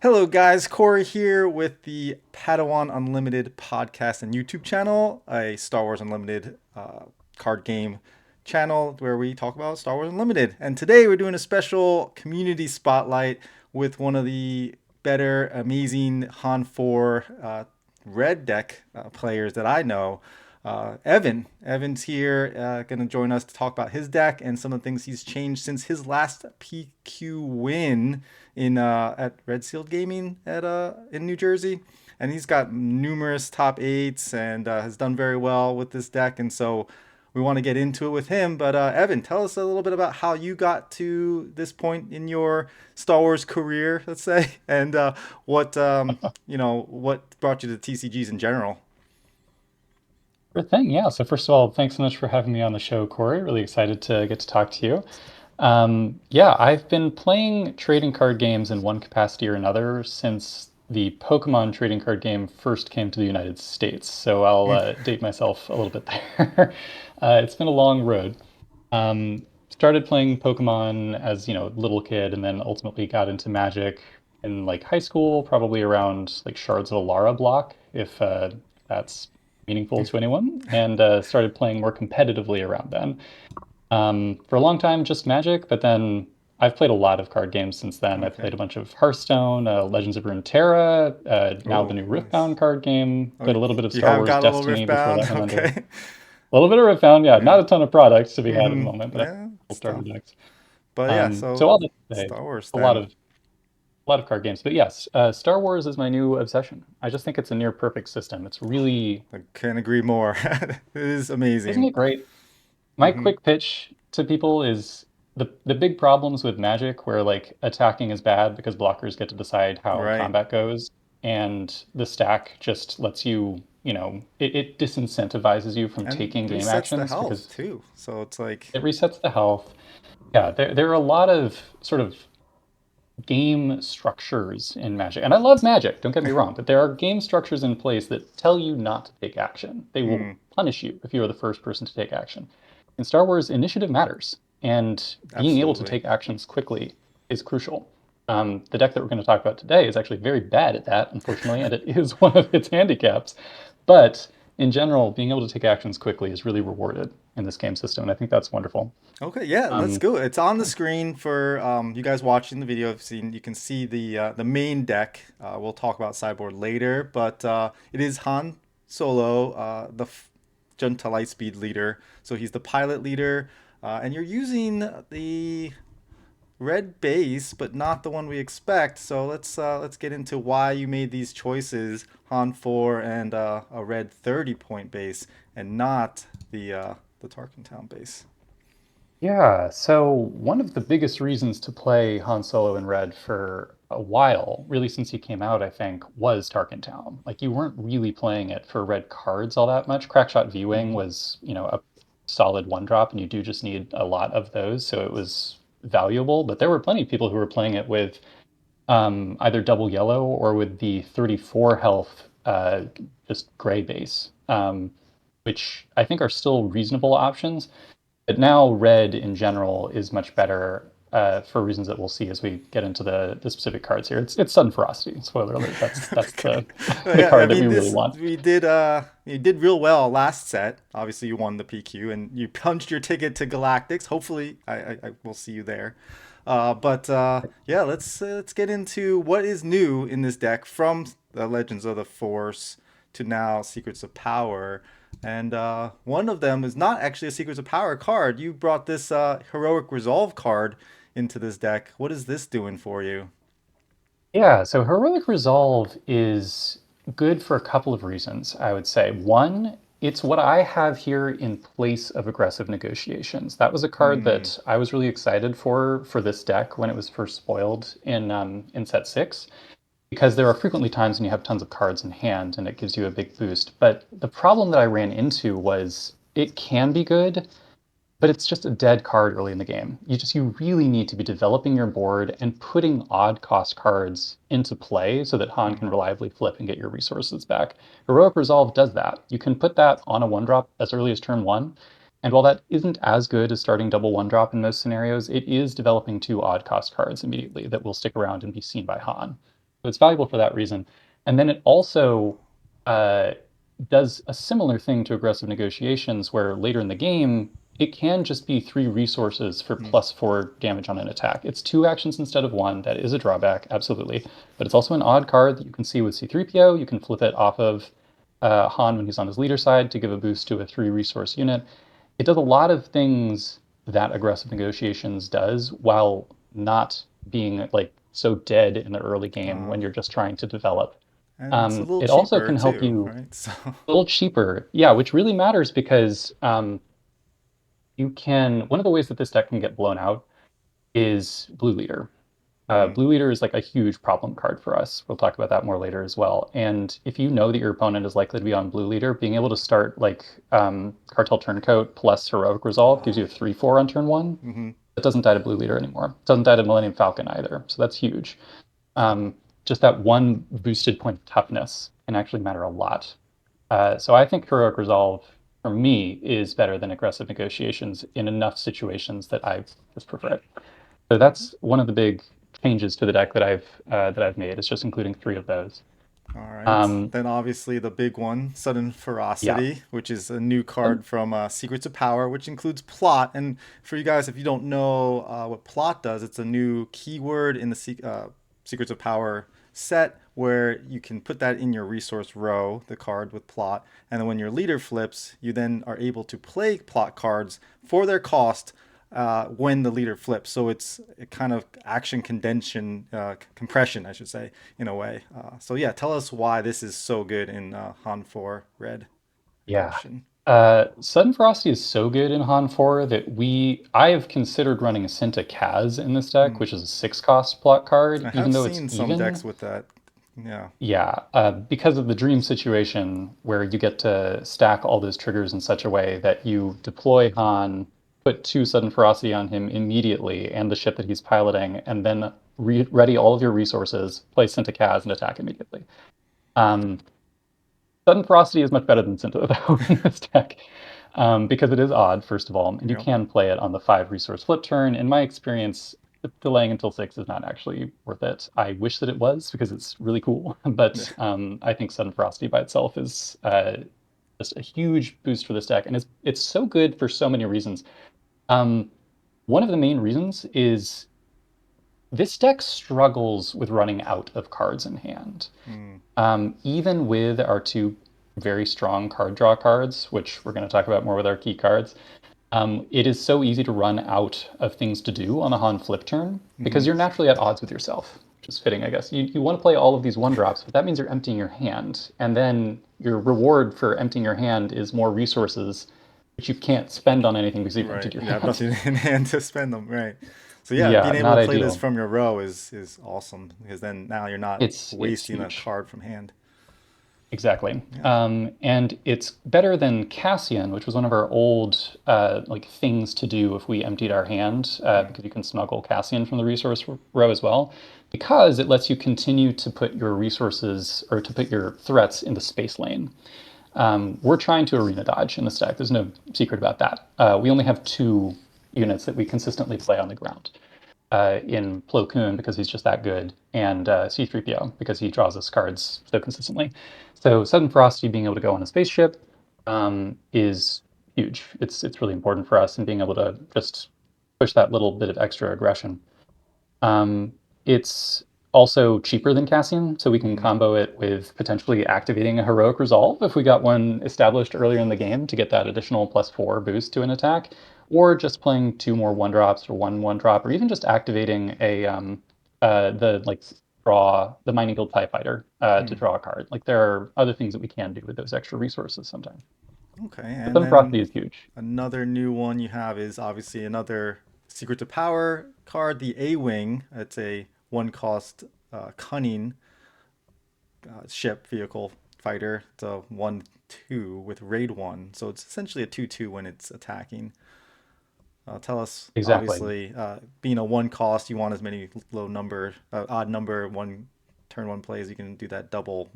Hello, guys. Corey here with the Padawan Unlimited podcast and YouTube channel, a Star Wars Unlimited card game channel where we talk about Star Wars Unlimited. And today we're doing a special community spotlight with one of the better, amazing Han4 red deck players that I know. Evan. Evan's here, going to join us to talk about his deck and some of the things he's changed since his last PQ win in at Red Seal Gaming at in New Jersey. And he's got numerous top eights and has done very well with this deck. And so we want to get into it with him. But Evan, tell us a little bit about how you got to this point in your Star Wars career, let's say, and what what brought you to TCGs in general. Sure thing. Yeah. So first of all, thanks so much for having me on the show, Corey. Really excited to get to talk to you. Yeah, I've been playing trading card games in one capacity or another since the Pokemon trading card game first came to the United States. So I'll date myself a little bit there. It's been a long road. Started playing Pokemon as, little kid, and then ultimately got into Magic in like high school, probably around like Shards of Alara block, if that's meaningful to anyone, and started playing more competitively around then. For a long time, just Magic, but then I've played a lot of card games since then. I've Okay. played a bunch of Hearthstone, Legends of Runeterra, now the Oh, new nice. Riftbound card game. Oh, Played a little bit of you Star have Wars got a little Destiny rift before bound. that went under. Okay. A little bit of Riftbound, yeah. Yeah. Not a ton of products to be had at the Hmm. moment, but I have Yeah, full it's starter tough. decks. But yeah, So so all that to say, Star Wars a lot then. of a lot of card games. But yes, Star Wars is my new obsession. I just think it's a near perfect system. It's really, I can't agree more. It is isn't amazing. it great? My Hmm. quick pitch to people is the big problems with Magic, where like attacking is bad because blockers get to decide how Right. combat goes, and the stack just lets you, it disincentivizes you from And taking game resets the actions health because too. So it's like, it resets the health. Yeah, there are a lot of sort of game structures in Magic. And I love Magic, don't get me wrong, but there are game structures in place that tell you not to take action. They will mm, punish you if you are the first person to take action. In Star Wars, initiative matters, and being able to absolutely. take actions quickly is crucial. The deck that we're going to talk about today is actually very bad at that, unfortunately, and it is one of its handicaps. But in general, being able to take actions quickly is really rewarded in this game system, and I think that's wonderful. Okay, yeah, let's Um, go. It's on the screen for you guys watching the video. Have seen you can see the main deck. We'll talk about sideboard later, but it is Han Solo, Junta Lightspeed leader. So he's the pilot leader, and you're using the red base, but not the one we expect. So let's get into why you made these choices, Han 4 and a red 30-point base, and not the Tarkin Town base. Yeah, so one of the biggest reasons to play Han Solo in Red for a while, really since he came out, I think, was Tarkin Town. Like you weren't really playing it for red cards all that much. Crackshot Viewing Hmm. was, a solid one drop, and you do just need a lot of those, so it was valuable. But there were plenty of people who were playing it with either double yellow or with the 34 health, just gray base, which I think are still reasonable options. But now red in general is much better for reasons that we'll see as we get into the specific cards here. It's Sudden Ferocity. Spoiler alert. That's Okay. the the Yeah, I card that we mean really this want. we did you did real well last set. Obviously you won the PQ and you punched your ticket to Galactics. Hopefully I will see you there. But yeah, let's get into what is new in this deck from the Legends of the Force to now Secrets of Power. And one of them is not actually a Secrets of Power card. You brought this Heroic Resolve card into this deck. What is this doing for you? Yeah, so Heroic Resolve is good for a couple of reasons, I would say. One, it's what I have here in place of Aggressive Negotiations. That was a card Hmm. that I was really excited for this deck when it was first spoiled in set six, because there are frequently times when you have tons of cards in hand and it gives you a big boost. But the problem that I ran into was it can be good, but it's just a dead card early in the game. You really need to be developing your board and putting odd cost cards into play so that Han can reliably flip and get your resources back. Heroic Resolve does that. You can put that on a one drop as early as turn one. And while that isn't as good as starting double one drop in most scenarios, it is developing two odd cost cards immediately that will stick around and be seen by Han. So it's valuable for that reason. And then it also uh, does a similar thing to aggressive negotiations, where later in the game, it can just be 3 resources for Hmm. +4 damage on an attack. It's 2 actions instead of one. That is a drawback, absolutely. But it's also an odd card that you can see with C3PO. You can flip it off of Han when he's on his leader side to give a boost to a 3 resource unit. It does a lot of things that aggressive negotiations does while not being like so dead in the early game Uh, when you're just trying to develop. and it's a little It also cheaper can help too, you right? So, a little cheaper, yeah, which really matters because you can. One of the ways that this deck can get blown out is Blue Leader. mm, Blue Leader is like a huge problem card for us. We'll talk about that more later as well. And if you know that your opponent is likely to be on Blue Leader, being able to start like Cartel Turncoat plus Heroic Resolve gives you a 3/4 on turn one. hmm. It doesn't die to Blue Leader anymore. It doesn't die to Millennium Falcon either. So that's huge. Just that one boosted point of toughness can actually matter a lot. So I think Heroic Resolve, for me, is better than aggressive negotiations in enough situations that I just prefer it. So that's one of the big changes to the deck that I've made. It's just including 3 of those. All right. Um, Then obviously the big one, Sudden yeah. Ferocity, which is a new Um, card from Secrets of Power, which includes plot. And for you guys, if you don't know what plot does, it's a new keyword in the Secrets of Power set where you can put that in your resource row, the card with plot. And then when your leader flips, you then are able to play plot cards for their cost when the leader flips. So it's a kind of action condensation, compression, I should say, in a way. So yeah, tell us why this is so good in Han4 Red yeah. Aggression. Sudden Ferocity is so good in Han 4 that I have considered running a Cinta Kaz in this deck, Mm. which is a 6 cost plot card, I even have though it's seen some decks even. with that. Yeah. Yeah, because of the dream situation where you get to stack all those triggers in such a way that you deploy Han, put 2 sudden ferocity on him immediately and the ship that he's piloting, and then ready all of your resources, play Synta-Kaz, and attack immediately. Um, sudden ferocity is much better than Synta, though, in this deck, because it is odd, first of all, and you Yep. can play it on the 5 resource flip turn. In my experience, delaying until 6 is not actually worth it. I wish that it was because it's really cool, Yeah. but I think Sudden Ferocity by itself is just a huge boost for this deck, and it's so good for so many reasons. Um, one of the main reasons is this deck struggles with running out of cards in hand. Mm. Even with our 2 very strong card draw cards, which we're going to talk about more with our key cards, it is so easy to run out of things to do on a Han flip turn Mm-hmm. because you're naturally at odds with yourself, which is fitting, I guess. You want to play all of these 1 drops, but that means you're emptying your hand. And then your reward for emptying your hand is more resources, which you can't spend on anything because you've Right. emptied your You have hand. nothing in hand to spend them. Right. So yeah, Yeah, being able not to play this ideal. from your row is awesome because then now you're not It's wasting a huge. card from hand. Exactly. Yeah. And it's better than Cassian, which was one of our old like things to do if we emptied our hand, Mm. because you can snuggle Cassian from the resource row as well, because it lets you continue to put your resources or to put your threats in the space lane. We're trying to arena dodge in the stack. There's no secret about that. We only have 2 units that we consistently play on the ground in Plo Koon because he's just that good, and C3PO because he draws us cards so consistently. So Sudden Ferocity being able to go on a spaceship is huge. It's really important for us in being able to just push that little bit of extra aggression. It's also cheaper than Cassian, so we can Mm. combo it with potentially activating a heroic resolve if we got one established earlier in the game to get that additional +4 boost to an attack, or just playing 2 more 1 drops or one drop, or even just activating a the like draw the Mining Guild TIE Fighter to Mm. draw a card. Like there are other things that we can do with those extra resources sometimes. Okay. But And then then Ferocity is huge. another new one you have is obviously another Secret to Power card, the A Wing. It's a one cost cunning ship vehicle fighter. It's a 1/2 with raid 1. So it's essentially a 2/2 when it's attacking. Tell us, Exactly. obviously, being a one cost, you want as many odd number one turn one plays. You can do that double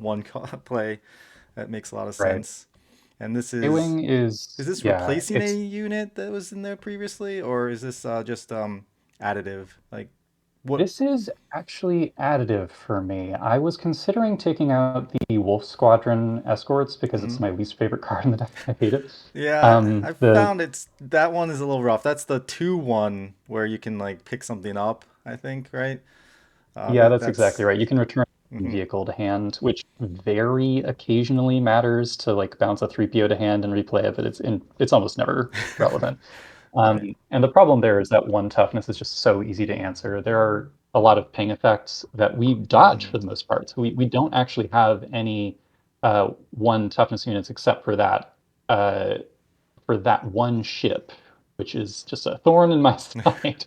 play. That makes a lot of Right. sense. And this A-Wing is is, this yeah, replacing a it's unit that was in there previously, or is this just additive? Like What? This is actually additive for me. I was considering taking out the Wolf Squadron escorts because Hmm. it's my least favorite card in the deck. I hate it. Yeah, I The found it's that one is a little rough. That's the 2-1 where you can like pick something up, I think, right? Yeah, that's exactly That's right. You can return hmm vehicle to hand, which very occasionally matters to like bounce a 3PO to hand and replay it, but it's almost never relevant. right. And the problem there is that one toughness is just so easy to answer. There are a lot of ping effects that we dodge Hmm. for the most part. So we don't actually have any one toughness units except uh, for that one ship, which is just a thorn in my side.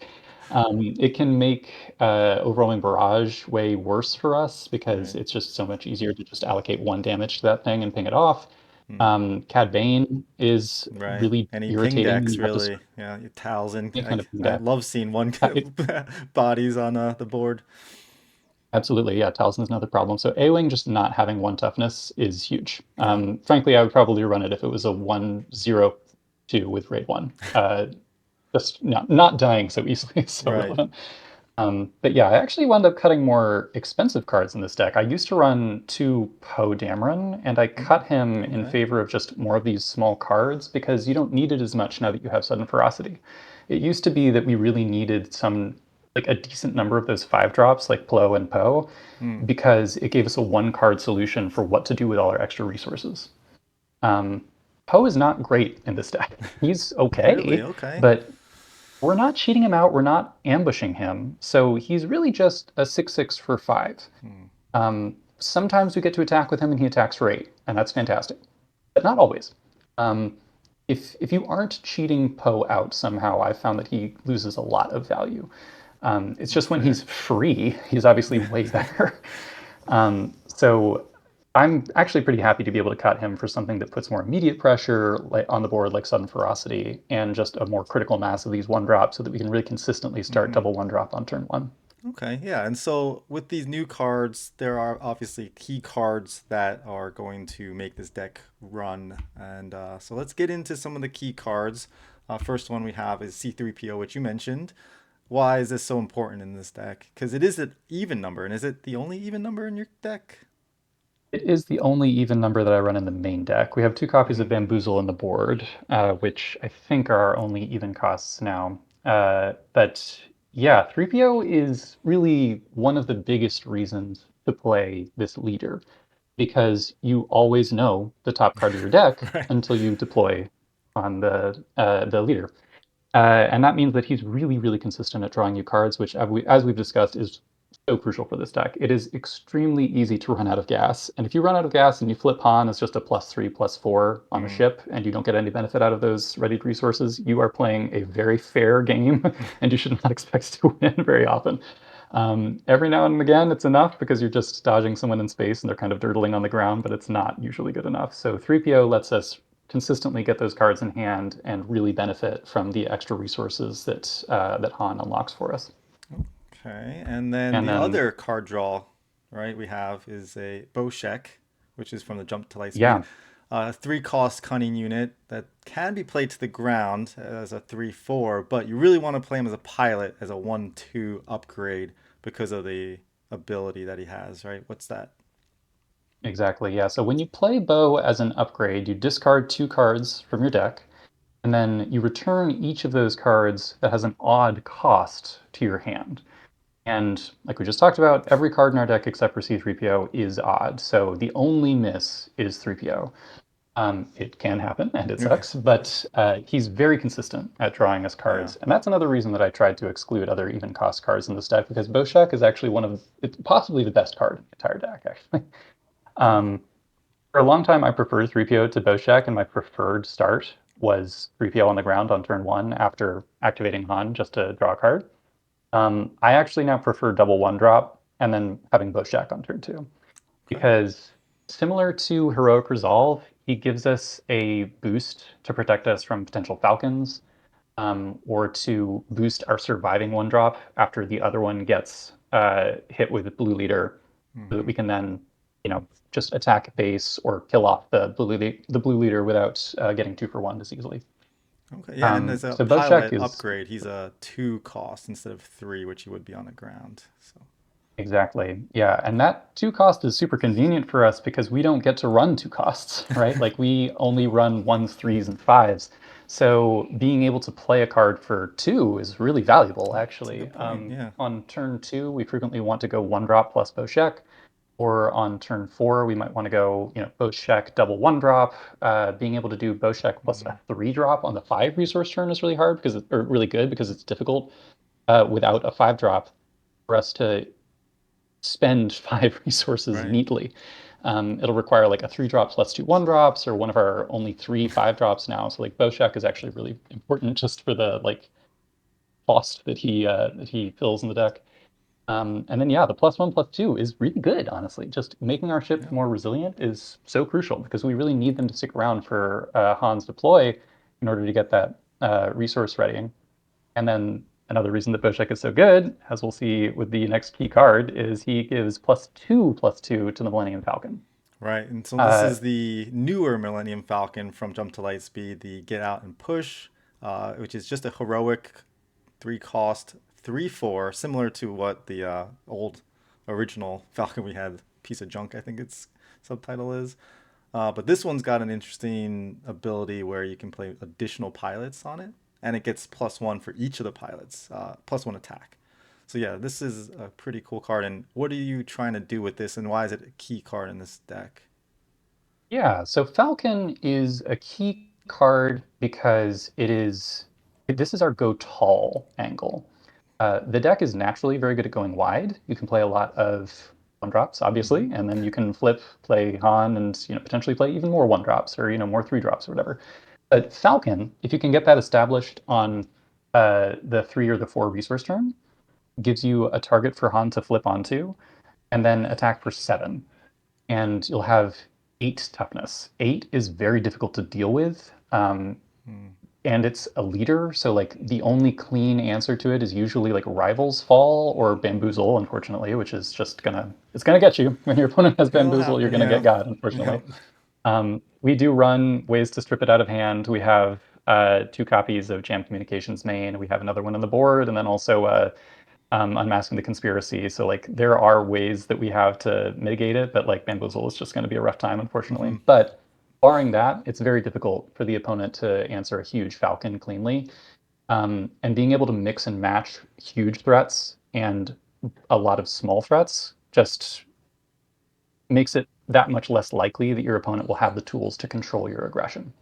It can make overwhelming barrage way worse for us because Right. it's just so much easier to just allocate one damage to that thing and ping it off. Hmm. Cad Bane is Right. really Any ping irritating when decks you have to really? Yeah, your towels and any kind of ping I deck. love seeing one It, bodies on the board. absolutely, yeah. Talisman is another problem. So A-Wing just not having one toughness is huge. Yeah. Frankly, I would probably run it if it was a 1-0-2 with raid one. Just not dying so easily is so Right. relevant. But yeah, I actually wound up cutting more expensive cards in this deck. I used to run two Poe Dameron, and I cut Mm, him in okay. favor of just more of these small cards because you don't need it as much now that you have Sudden Ferocity. It used to be that we really needed like a decent number of those 5 drops, like Plo and Poe, Hmm. because it gave us a one card solution for what to do with all our extra resources. Um, Poe is not great in this deck. He's Really? okay, Okay. but we're not cheating him out. We're not ambushing him. So he's really just a 6/6 for 5. Hmm. Sometimes we get to attack with him and he attacks for 8, and that's fantastic. But not always. Um, if you aren't cheating Poe out somehow, I've found that he loses a lot of value. It's That's just when fair. he's free, he's obviously way better. So I'm actually pretty happy to be able to cut him for something that puts more immediate pressure like on the board, like Sudden Ferocity, and just a more critical mass of these 1 drops so that we can really consistently start Hmm. double 1 drop on turn 1. Okay, yeah. And so with these new cards, there are obviously key cards that are going to make this deck run. And so let's get into some of the key cards. First one we have is C3PO, which you mentioned. Why is this so important in this deck? Because it is an even number, and is it the only even number in your deck? It is the only even number that I run in the main deck. We have 2 copies Hmm. of Bamboozle on the board, which I think are our only even costs now. But yeah, 3PO is really one of the biggest reasons to play this leader because you always know the top card of your deck Right. until you deploy on the leader. And that means that he's really, really consistent at drawing you cards, which, as we've discussed, is so crucial for this deck. It is extremely easy to run out of gas. And if you run out of gas and you flip Han as just a +3, +4 on a Mm. ship, and you don't get any benefit out of those readied resources, you are playing a very fair game, and you should not expect to win very often. Every now and again, it's enough because you're just dodging someone in space and they're kind of dirtling on the ground, but it's not usually good enough. So 3PO lets us consistently get those cards in hand and really benefit from the extra resources that Han unlocks for us. Okay, and then And the then, other card draw, right, we have is a Boshek, which is from the Jump to Light Speed. yeah, 3 cost cunning unit that can be played to the ground as a 3/4, but you really want to play him as a pilot as a 1/2 upgrade because of the ability that he has, right? What's that? exactly. Yeah. So when you play Bow as an upgrade, you discard 2 cards from your deck, and then you return each of those cards that has an odd cost to your hand. And like we just talked about, every card in our deck except for C3PO is odd. So the only miss is 3PO. It can happen and it Okay. sucks, but he's very consistent at drawing us Yeah. cards. And that's another reason that I tried to exclude other even cost cards in this deck because Boshak is actually it's possibly the best card in the entire deck, actually. Cool. Um, for a long time, I preferred 3PO to Boshak, and my preferred start was 3PO on the ground on turn 1 after activating Han just to draw a card. I actually now prefer double 1 drop and then having Boshak on turn 2 Okay. because similar to Heroic Resolve, he gives us a boost to protect us from potential Falcons, or to boost our surviving 1 drop after the other one gets hit with Blue Leader, so that Hmm. we can then, just attack base or kill off the Blue Leader without getting 2 for 1 as easily. Okay, yeah, and as a So Boshek pilot is upgrade, he's a 2 cost instead of 3, which he would be on the ground. So, exactly, yeah, and that two cost is super convenient for us because we don't get to run two costs, right? Like we only run ones, threes, and fives. So being able to play a card for two is really valuable, that's a actually. good point. Yeah. On turn two, we frequently want to go one drop plus Boshek, or on turn four, we might want to go, Boshek double one drop. Being able to do Boshek plus a Mhm. three drop on the five resource turn is really hard or really good because it's difficult without a five drop for us to spend five resources Right. neatly. It'll require like a three drop plus two one drops or one of our only three five drops now. So like Boshek is actually really important just for the like cost that he fills in the deck. And then yeah, the plus one plus two is really good, honestly. Just making our ship Yeah. more resilient is so crucial because we really need them to stick around for Han's deploy in order to get that resource ready. And then another reason that Boshek is so good, as we'll see with the next key card, is he gives plus two to the Millennium Falcon. Right. And so this Uh, is the newer Millennium Falcon from Jump to Lightspeed, the Get Out and Push, which is just a heroic 3 cost 3/4, similar to what the old original Falcon we had, piece of junk, I think its subtitle is. But this one's got an interesting ability where you can play additional pilots on it, and it gets +1 for each of the pilots, +1 attack. So yeah, this is a pretty cool card. And what are you trying to do with this, and why is it a key card in this deck? yeah, so Falcon is a key card because this is our go tall angle. The deck is naturally very good at going wide. You can play a lot of one drops, Hmm. obviously, and then you can flip, play Han, and potentially play even more one drops or more three drops or whatever. But Falcon, if you can get that established on the three or the four resource turn, gives you a target for Han to flip onto, and then attack for seven. And you'll have eight toughness. Eight is very difficult to deal with. Hmm. And it's a leader, so like the only clean answer to it is usually like Rivals Fall or Bamboozle, unfortunately, which is just it's gonna get you. When your opponent has It'll Bamboozle, you're happen, gonna yeah. get God, unfortunately. Yep. We do run ways to strip it out of hand. We have two copies of Jam Communications main. We have another one on the board, and then also Unmasking the Conspiracy. So like there are ways that we have to mitigate it, but like Bamboozle is just going to be a rough time, unfortunately. Hmm. But barring that, it's very difficult for the opponent to answer a huge Falcon cleanly. And being able to mix and match huge threats and a lot of small threats just makes it that much less likely that your opponent will have the tools to control your aggression.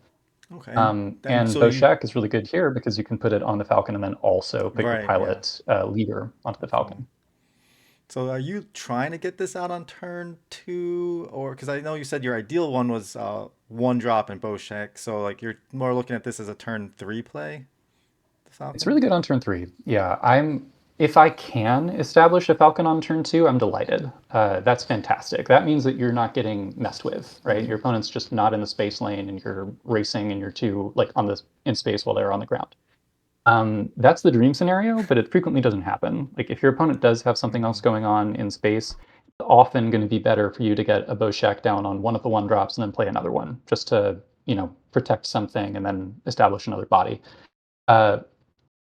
Okay, and then And so you Boshek is really good here because you can put it on the Falcon and then also put your right, yeah. pilot leader onto the Cool. Falcon. So are you trying to get this out on turn 2, or because I know you said your ideal one was one drop in Boshek, so like you're more looking at this as a turn 3 play, the It's Falcon? really good on turn three. Yeah, if I can establish a Falcon on turn two, I'm delighted. That's fantastic. That means that you're not getting messed with, right? Your Hmm. opponent's just not in the space lane, and you're racing, and you're two like on the in space while they're on the ground. That's the dream scenario, but it frequently doesn't happen. Like if your opponent does have something else Hmm. going on in space, it's often going to be better for you to get a Boshek down on one of the one drops and then play another one, just to protect something and then establish another body. Uh,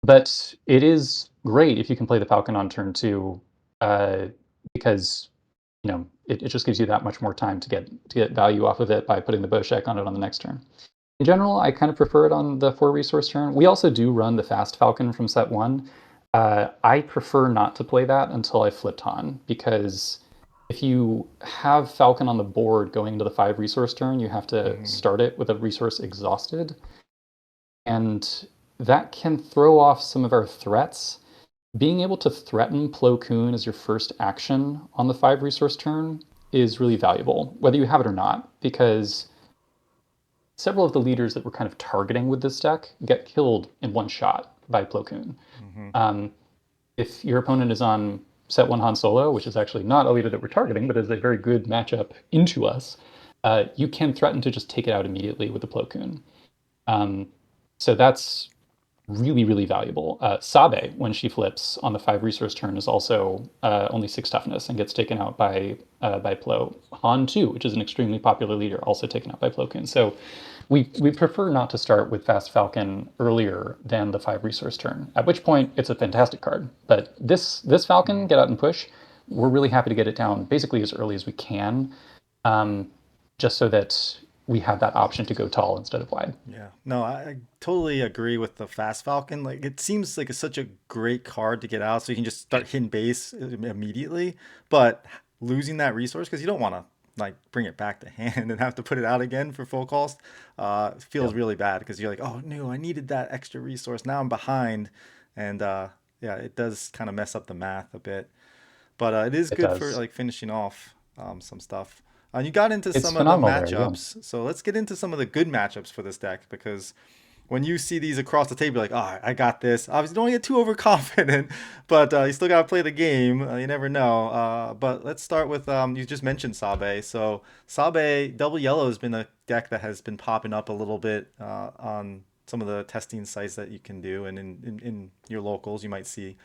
but it is great if you can play the Falcon on turn two, uh, because it just gives you that much more time to get value off of it by putting the Boshek on it on the next turn. In general, I kind of prefer it on the four resource turn. We also do run the Fast Falcon from set one. I prefer not to play that until I flipped Han because if you have Falcon on the board going into the five resource turn, you have to Hmm. start it with a resource exhausted, and that can throw off some of our threats. Being able to threaten Plo Koon as your first action on the five resource turn is really valuable, whether you have it or not, because several of the leaders that we're kind of targeting with this deck get killed in one shot by Plo Koon. Hmm. Um, if your opponent is on set one Han Solo, which is actually not a leader that we're targeting, but is a very good matchup into us, you can threaten to just take it out immediately with the Plo Koon. Um, so that's really, really valuable. Sabe, when she flips on the 5 resource turn, is also only 6 toughness and gets taken out by Plo. Han 2, which is an extremely popular leader, also taken out by Plo Koon. So we prefer not to start with Fast Falcon earlier than the 5 resource turn, at which point it's a fantastic card. But this Falcon, Mm. get out and push, we're really happy to get it down basically as early as we can, um, just so that we have that option to go tall instead of wide. Yeah, no, I totally agree with the Fast Falcon. Like, it seems like it's such a great card to get out, so you can just start hitting base immediately. But losing that resource because you don't want to like bring it back to hand and have to put it out again for full cost, feels Yep, really bad because you're like, oh no, I needed that extra resource. Now I'm behind, and yeah, it does kind of mess up the math a bit. But it is it good for does. like finishing off some stuff. You got into It's some of the phenomenal there, yeah. matchups, so let's get into some of the good matchups for this deck because when you see these across the table, you're like, oh, I got this. Obviously, don't get too overconfident, but you still got to play the game. You never know. But let's start with you just mentioned Sabe. So Sabe Double Yellow has been a deck that has been popping up a little bit on some of the testing sites that you can do, and in your locals, you might see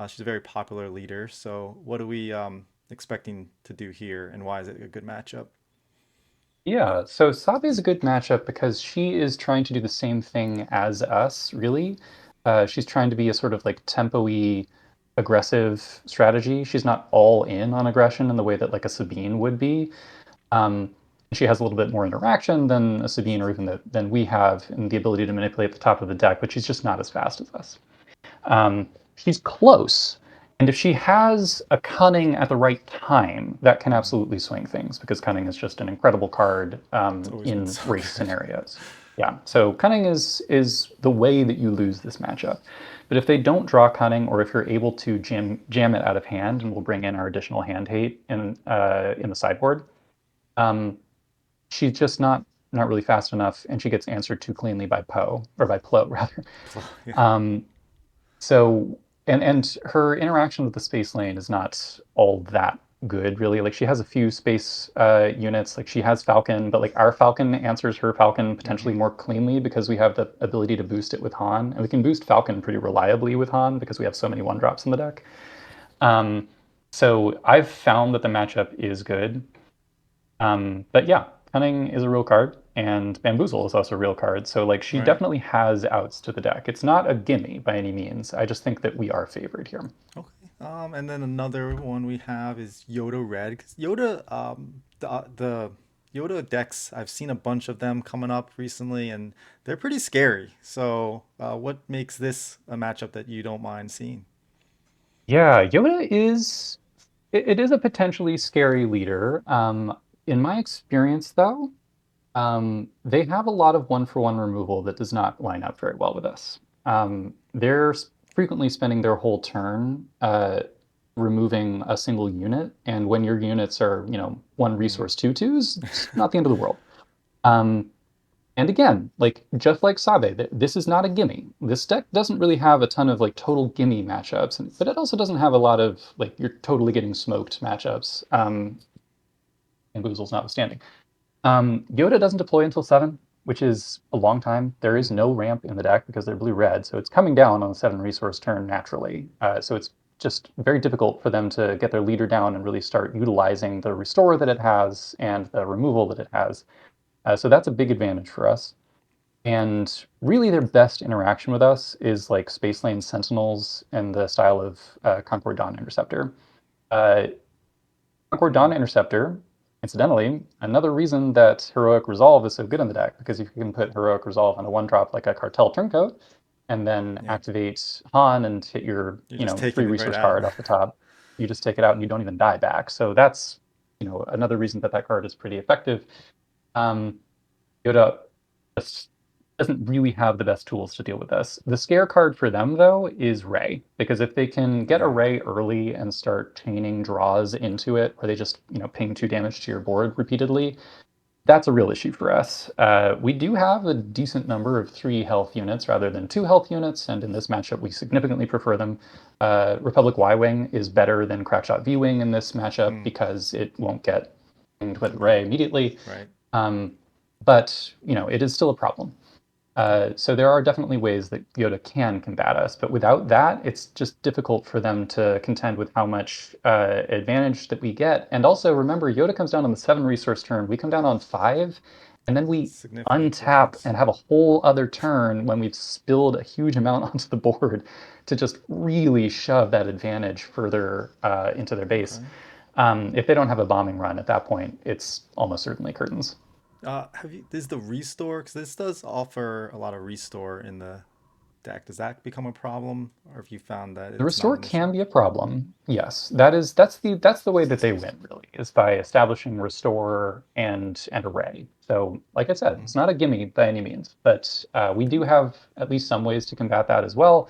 she's a very popular leader. So what are we expecting to do here, and why is it a good matchup? Yeah, so Sabe is a good matchup because she is trying to do the same thing as us, really. She's trying to be a sort of like tempo-y, aggressive strategy. She's not all in on aggression in the way that like a Sabine would be. Um, she has a little bit more interaction than a Sabine or even than we have in the ability to manipulate the top of the deck, but she's just not as fast as us. She's close. And if she has a cunning at the right time, that can Mm, absolutely swing things because cunning is just an incredible card it's always been in so race good. scenarios. Yeah, so cunning is the way that you lose this matchup. But if they don't draw cunning, or if you're able to jam it out of hand, and we'll bring in our additional hand hate in the sideboard, um, she's just not really fast enough, and she gets answered too cleanly by Poe or by Plo rather. Yeah. Um, so and her interaction with the space lane is not all that good, really. Like she has a few space units. Like she has Falcon, but like our Falcon answers her Falcon potentially Hmm. more cleanly because we have the ability to boost it with Han, and we can boost Falcon pretty reliably with Han because we have so many 1 drops in the deck. Um, so I've found that the matchup is good. But yeah, Cunning is a real card, and Bamboozle is also a real card. So like she Right. definitely has outs to the deck. It's not a gimme by any means. I just think that we are favored here. Okay. And then another one we have is Yoda Red. 'Cause Yoda, the Yoda decks, I've seen a bunch of them coming up recently, and they're pretty scary. So, what makes this a matchup that you don't mind seeing? Yeah, Yoda is it is a potentially scary leader. In my experience, though, they have a lot of 1-for-1 removal that does not line up very well with us. They're frequently spending their whole turn removing a single unit, and when your units are, 1 resource 2/2s, it's not the end of the world. Um, and again, like just like Sabe, this is not a gimme. This deck doesn't really have a ton of like total gimme matchups, but it also doesn't have a lot of like you're totally getting smoked matchups. And Boozle's notwithstanding. Yoda doesn't deploy until 7, which is a long time. There is Hmm. no ramp in the deck because they're blue-red, so it's coming down on the 7 resource turn naturally. So it's just very difficult for them to get their leader down and really start utilizing the restore that it has and the removal that it has. So that's a big advantage for us. And really, their best interaction with us is like Space Lane Sentinels and the style of Concord Dawn Interceptor. Uh, Concord Dawn Interceptor, incidentally, another reason that Heroic Resolve is so good in the deck, because if you can put Heroic Resolve on a 1-drop like a Cartel Turncoat, and then Yeah, activate Han and hit your, you're just free taking it right resource out. card off the top, you just take it out and you don't even die back. So that's, another reason that that card is pretty effective. Um, Yoda just doesn't really have the best tools to deal with this. The scare card for them, though, is Ray, because if they can get a Yeah. Ray early and start chaining draws into it, or they just, ping 2 damage to your board repeatedly, that's a real issue for us. We do have a decent number of 3 health units rather than 2 health units, and in this matchup, we significantly prefer them. Republic Y-Wing is better than Crackshot V-Wing in this matchup Mm, because it won't get pinged with Ray yeah. immediately. Right. Um, but it is still a problem. So there are definitely ways that Yoda can combat us, but without that, it's just difficult for them to contend with how much advantage that we get. And also remember, Yoda comes down on the 7 resource turn. We come down on 5, and then we Significant untap difference. and have a whole other turn when we've spilled a huge amount onto the board to just really shove that advantage further into their base. Okay. If they don't have a bombing run at that point, it's almost certainly curtains. Have you? This is the restore because this does offer a lot of restore in the deck. Does that become a problem, or have you found that The it's not restore an issue? can be a problem. Yes, that's the way that they win really is by establishing restore and array. So, like I said, Mm-hmm. it's not a gimme by any means, but we do have at least some ways to combat that as well.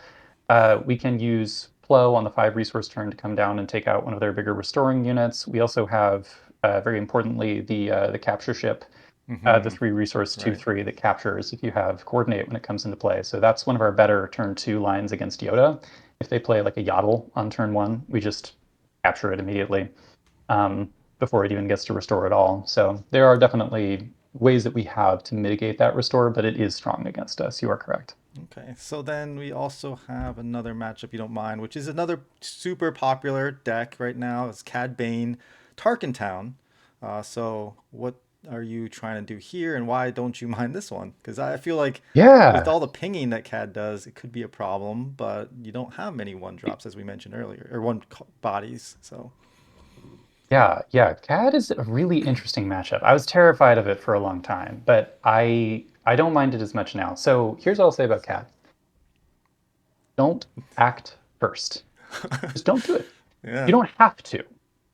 We can use Plo on the 5 resource turn to come down and take out one of their bigger restoring units. We also have, very importantly, the capture ship, the Mm-hmm. 3 resource two Right. three that captures if you have coordinate when it comes into play. So that's one of our better turn 2 lines against Yoda. If they play like a Yaddle on turn 1, we just capture it immediately before it even gets to restore at all. So there are definitely ways that we have to mitigate that restore, but it is strong against us. You are correct. Okay. So then we also have another matchup you don't mind, which is another super popular deck right now. It's Cad Bane, Tarkin Town. So what are you trying to do here, and why don't you mind this one? Because I feel like with Yeah. all the pinging that Cad does, it could be a problem, but you don't have many one drops as we mentioned earlier, or bodies. So Yeah. CAD is a really interesting matchup. I was terrified of it for a long time, but I don't mind it as much now. So here's what I'll say about CAD. Don't act first. Just don't do it. You yeah. don't have to.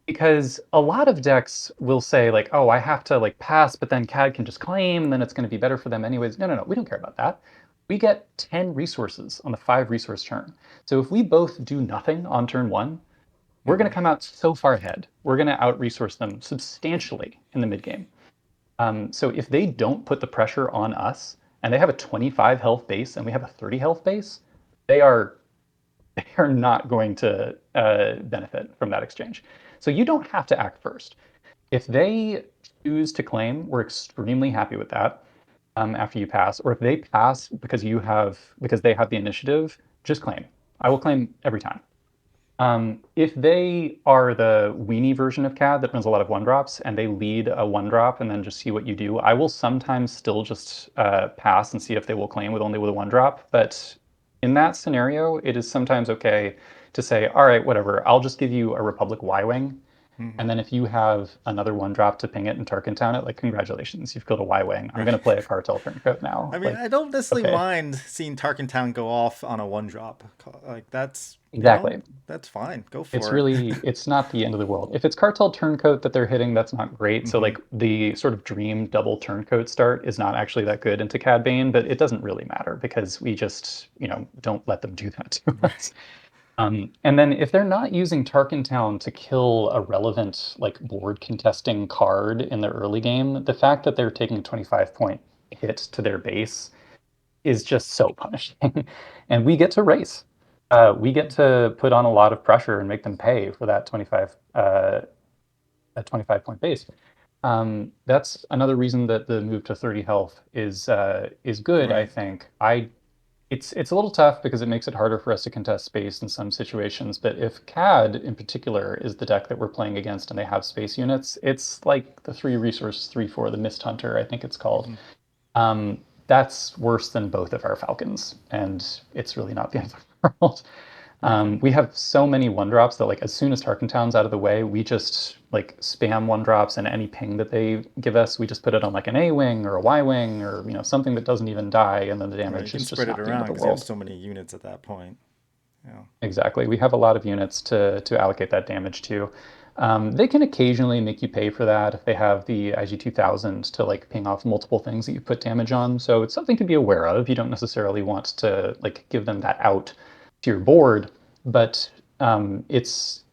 Because a lot of decks will say like, "Oh, I have to like pass, but then CAD can just claim, and then it's going to be better for them anyways." No, no, no. We don't care about that. We get 10 resources on the 5 resource turn. So if we both do nothing on turn 1, we're going Mm-hmm. to come out so far ahead. We're going to out resource them substantially in the mid game. So if they don't put the pressure on us and they have a 25 health base and we have a 30 health base, they are they are not going to benefit from that exchange. So you don't have to act first. If they choose to claim, we're extremely happy with that after you pass. Or if they pass because they have the initiative, just claim. I will claim every time. If they are the weenie version of CAD that runs a lot of one drops and they lead a one drop and then just see what you do, I will sometimes still just pass and see if they will claim with a one drop. But in that scenario, it is sometimes okay to say, all right, whatever, I'll just give you a Republic Y Wing. And Mm-hmm. then if you have another one drop to ping it and Tarkin Town it, like, congratulations, you've killed a Y Wing. I'm Right. going to play a Cartel Turncoat now. I mean, Like, I don't necessarily okay, mind seeing Tarkin Town go off on a one drop. Like that's exactly. that's fine. Go It's for it. really, it's not the end of the world. If it's cartel turncoat that they're hitting, that's not great. So hmm like the sort of dream double turncoat start is not actually that good into Cad Bane, but it doesn't really matter because we just, don't let them do that to Right. us. And then if they're not using Tarkin Town to kill a relevant like board contesting card in the early game, the fact that they're taking a 25-point hit to their base is just so punishing. And we get to race. We get to put on a lot of pressure and make them pay for that 25 point base. That's another reason that the move to 30 health is good. I Right. think it's a little tough because it makes it harder for us to contest space in some situations. But if CAD in particular is the deck that we're playing against and they have space units, it's like the 3 resource 3/4, the Mist Hunter, I think it's called. hmm That's worse than both of our Falcons, and it's really not the end of the world. Okay. We have so many one drops that like as soon as Tarkentown's out of the way, we just like spam one drops and any ping that they give us, we just put it on like an A wing or a Y wing or something that doesn't even die, and then the Right. You damage can is just spread it not the end of around the because you have world. so many units at that point. Yeah. Exactly. We have a lot of units to allocate that damage to. They can occasionally make you pay for that if they have the IG-2000 to like ping off multiple things that you put damage on. So it's something to be aware of. You don't necessarily want to like give them that out to your board, but it's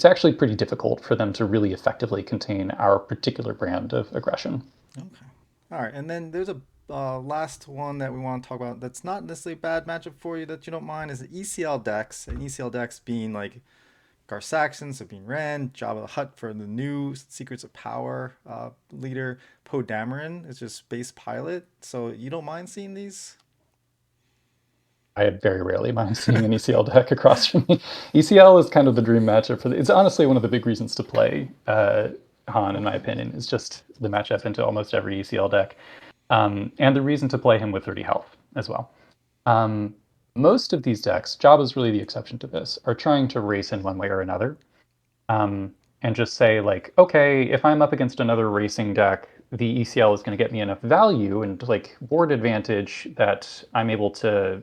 actually pretty difficult for them to really effectively contain our particular brand of aggression. Okay. All right. And then there's a last one that we want to talk about that's not necessarily a bad matchup for you that you don't mind is the ECL decks. And ECL decks being like Gar Saxon, Sabine Wren, Jabba the Hutt for the new Secrets of Power leader. Poe Dameron is just base pilot. So you don't mind seeing these? I very rarely mind seeing an ECL deck across from me. ECL is kind of the dream matchup for it's honestly one of the big reasons to play Han, in my Okay. opinion, is just the matchup into almost every ECL deck. And the reason to play him with 30 health as well. Um, Most of these decks, Jabba is really the exception to this, are trying to race in one way or another. And just say like, okay, if I'm up against another racing deck, the ECL is going to get me enough value and like board advantage that I'm able to,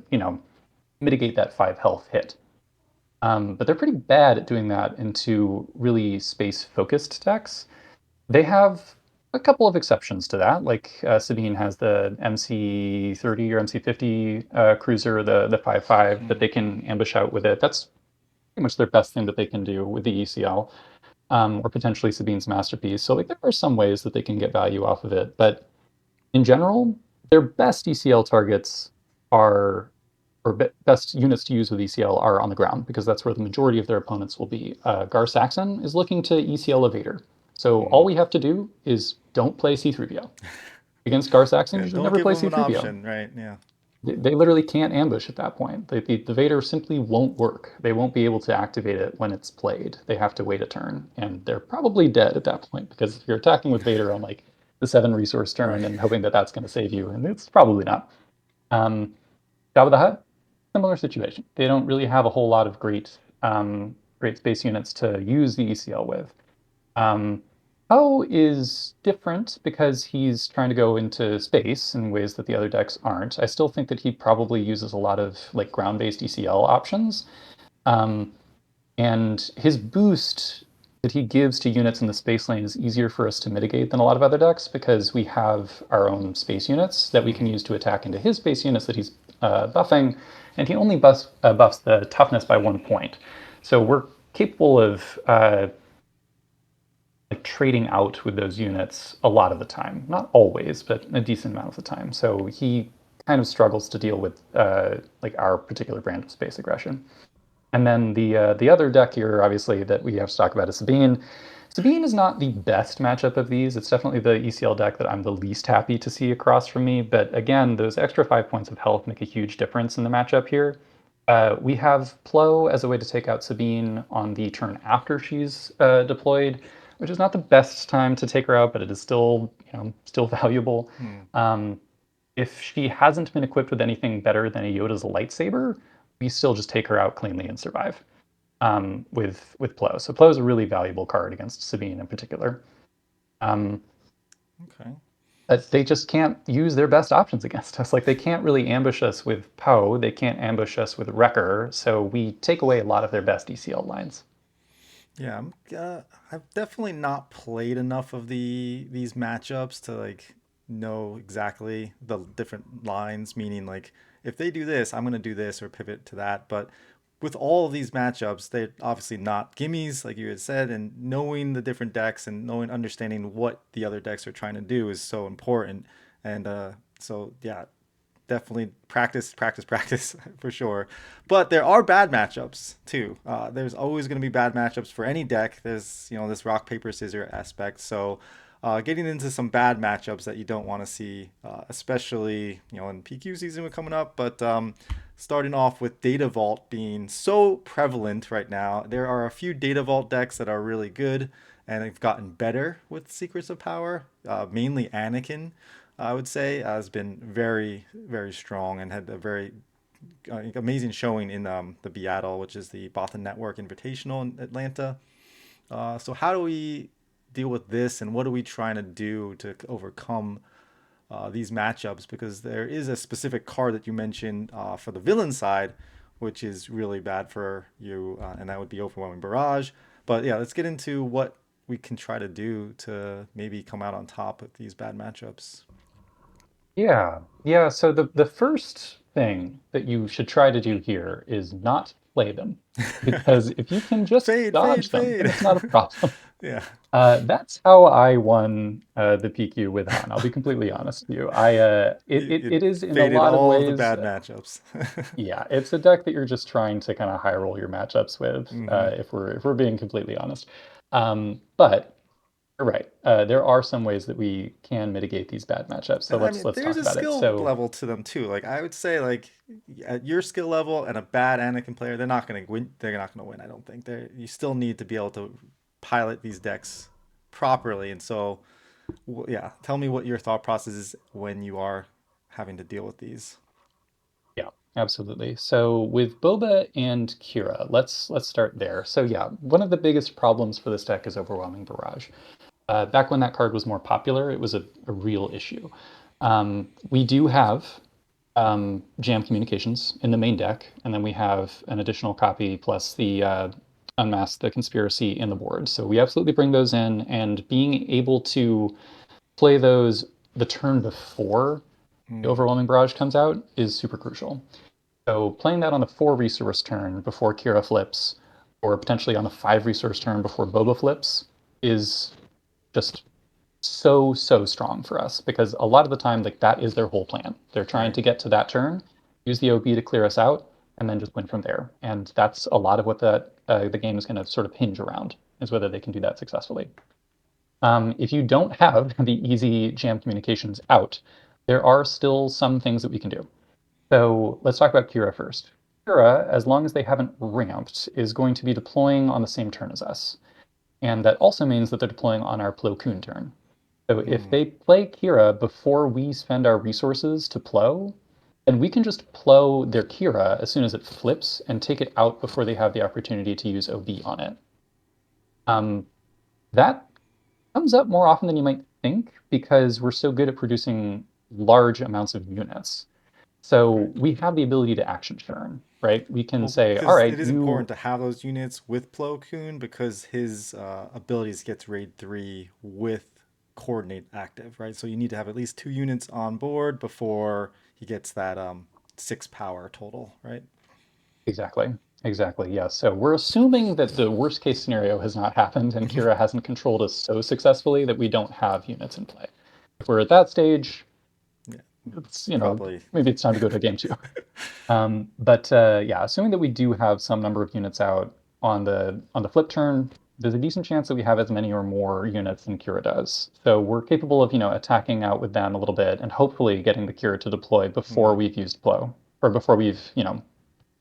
mitigate that 5 health hit. But they're pretty bad at doing that into really space-focused decks. They have a couple of exceptions to that. Like Sabine has the MC30 or MC50 cruiser, the 5/5 that Hmm. they can ambush out with it. That's pretty much their best thing that they can do with the ECL, or potentially Sabine's masterpiece. So like there are some ways that they can get value off of it, but in general, their best ECL targets are, or best units to use with ECL are on the ground because that's where the majority of their opponents will be. Gar Saxon is looking to ECL Evader. So all Hmm. we have to do is don't play C3PO. Against Gar Saxon, Yeah, you should don't never give play them an C3PO. option, right? Yeah. They literally can't ambush at that point. The Vader simply won't work. They won't be able to activate it when it's played. They have to wait a turn, and they're probably dead at that point because if you're attacking with Vader on like the 7 resource turn Right. and hoping that that's going to save you, and it's probably not. Um, Jabba the Hutt, similar situation. They don't really have a whole lot of great space units to use the ECL with. Um, Poe is different because he's trying to go into space in ways that the other decks aren't. I still think that he probably uses a lot of like ground-based ECL options. Um, and his boost that he gives to units in the space lane is easier for us to mitigate than a lot of other decks because we have our own space units that we can Hmm. use to attack into his space units that he's buffing, and he only buffs the toughness by 1 point. So we're capable of like trading out with those units a lot of the time. Not always, but a decent amount of the time. So he kind of struggles to deal with like our particular brand of space aggression. And then the other deck here, obviously, that we have to talk about is Sabine. Sabine is not the best matchup of these. It's definitely the ECL deck that I'm the least happy to see across from me. But again, those extra 5 points of health make a huge difference in the matchup here. We have Plo as a way to take out Sabine on the turn after she's deployed, which is not the best time to take her out, but it is still, still valuable. Hmm. Um, if she hasn't been equipped with anything better than a Yoda's lightsaber, we still just take her out cleanly and survive with Plo. So Plo is a really valuable card against Sabine in particular. Um, Okay. but they just can't use their best options against us. Like they can't really ambush us with Poe. They can't ambush us with Wrecker. So we take away a lot of their best ECL lines. Yeah, I've definitely not played enough of these matchups to like know exactly the different lines. Meaning, like if they do this, I'm gonna do this or pivot to that. But with all of these matchups, they're obviously not gimmies, like you had said. And knowing the different decks and knowing understanding what the other decks are trying to do is so important. And so yeah, definitely practice, practice, practice for sure. But there are bad matchups too. There's always going to be bad matchups for any deck. There's this rock paper scissors aspect. So getting into some bad matchups that you don't want to see, especially in PQ season coming up. But starting off with Data Vault being so prevalent right now, there are a few Data Vault decks that are really good and they've gotten better with Secrets of Power, mainly Anakin. I would say has been very, very strong and had a very amazing showing in the Beatle, which is the Boston Network Invitational in Atlanta. So how do we deal with this, and what are we trying to do to overcome these matchups? Because there is a specific card that you mentioned for the villain side, which is really bad for you, and that would be Overwhelming Barrage. But yeah, let's get into what we can try to do to maybe come out on top with these bad matchups. Yeah, yeah. So the first thing that you should try to do here is not play them, because if you can just Fade, fade, dodge them, then fade. it's not a problem. Yeah. That's how I won the PQ with Han. I'll be completely honest with you. You It is in a faded lot of all of the ways, bad matchups. yeah, it's a deck that you're just trying to kind of high roll your matchups with, Hmm. if we're being completely honest. But You're right. There are some ways that we can mitigate these bad matchups. So And I let's mean, let's there's talk a about it. skill So level to them too. Like I would say, like at your skill level and a bad Anakin player, they're not going to win. They're not going to win. I don't think. They You still need to be able to pilot these decks properly. And so, yeah, tell me what your thought process is when you are having to deal with these. yeah, absolutely. So with Boba and Kira, let's start there. So yeah, one of the biggest problems for this deck is Overwhelming Barrage. Back when that card was more popular, it was a real issue. We do have Jam Communications in the main deck, and then we have an additional copy plus the Unmask the Conspiracy in the board. So we absolutely bring those in, and being able to play those the turn before the Hmm. Overwhelming Barrage comes out is super crucial. So playing that on the 4 resource turn before Kira flips, or potentially on the 5 resource turn before Boba flips, is just so strong for us because a lot of the time, like that is their whole plan. They're trying Right. to get to that turn, use the OB to clear us out, and then just win from there. And that's a lot of what the game is going to sort of hinge around is whether they can do that successfully. If you don't have the easy jam communications out, there are still some things that we can do. So let's talk about Kira first. Kira, as long as they haven't ramped, is going to be deploying on the same turn as us. And that also means that they're deploying on our Plo Koon turn. So if Hmm. they play Kira before we spend our resources to Plo, then we can just Plo their Kira as soon as it flips and take it out before they have the opportunity to use OB on it. Um, that comes up more often than you might think because we're so good at producing large amounts of units. So Right. we have the ability to action churn, right? We can Well, say, all because right, it is important you to have those units with Plo Koon because his abilities get to raid 3 with coordinate active, right? So you need to have at least 2 units on board before he gets that 6 power total, right? exactly. Exactly. Yes. So we're assuming that the worst case scenario has not happened and Kira hasn't controlled us so successfully that we don't have units in play. If we're at that stage, Yeah, it's, probably. maybe it's time to go to game two. But yeah, assuming that we do have some number of units out on the flip turn, there's a decent chance that we have as many or more units than Kira does. So we're capable of, attacking out with them a little bit and hopefully getting the Kira to deploy before Hmm. we've used Plo, or before we've,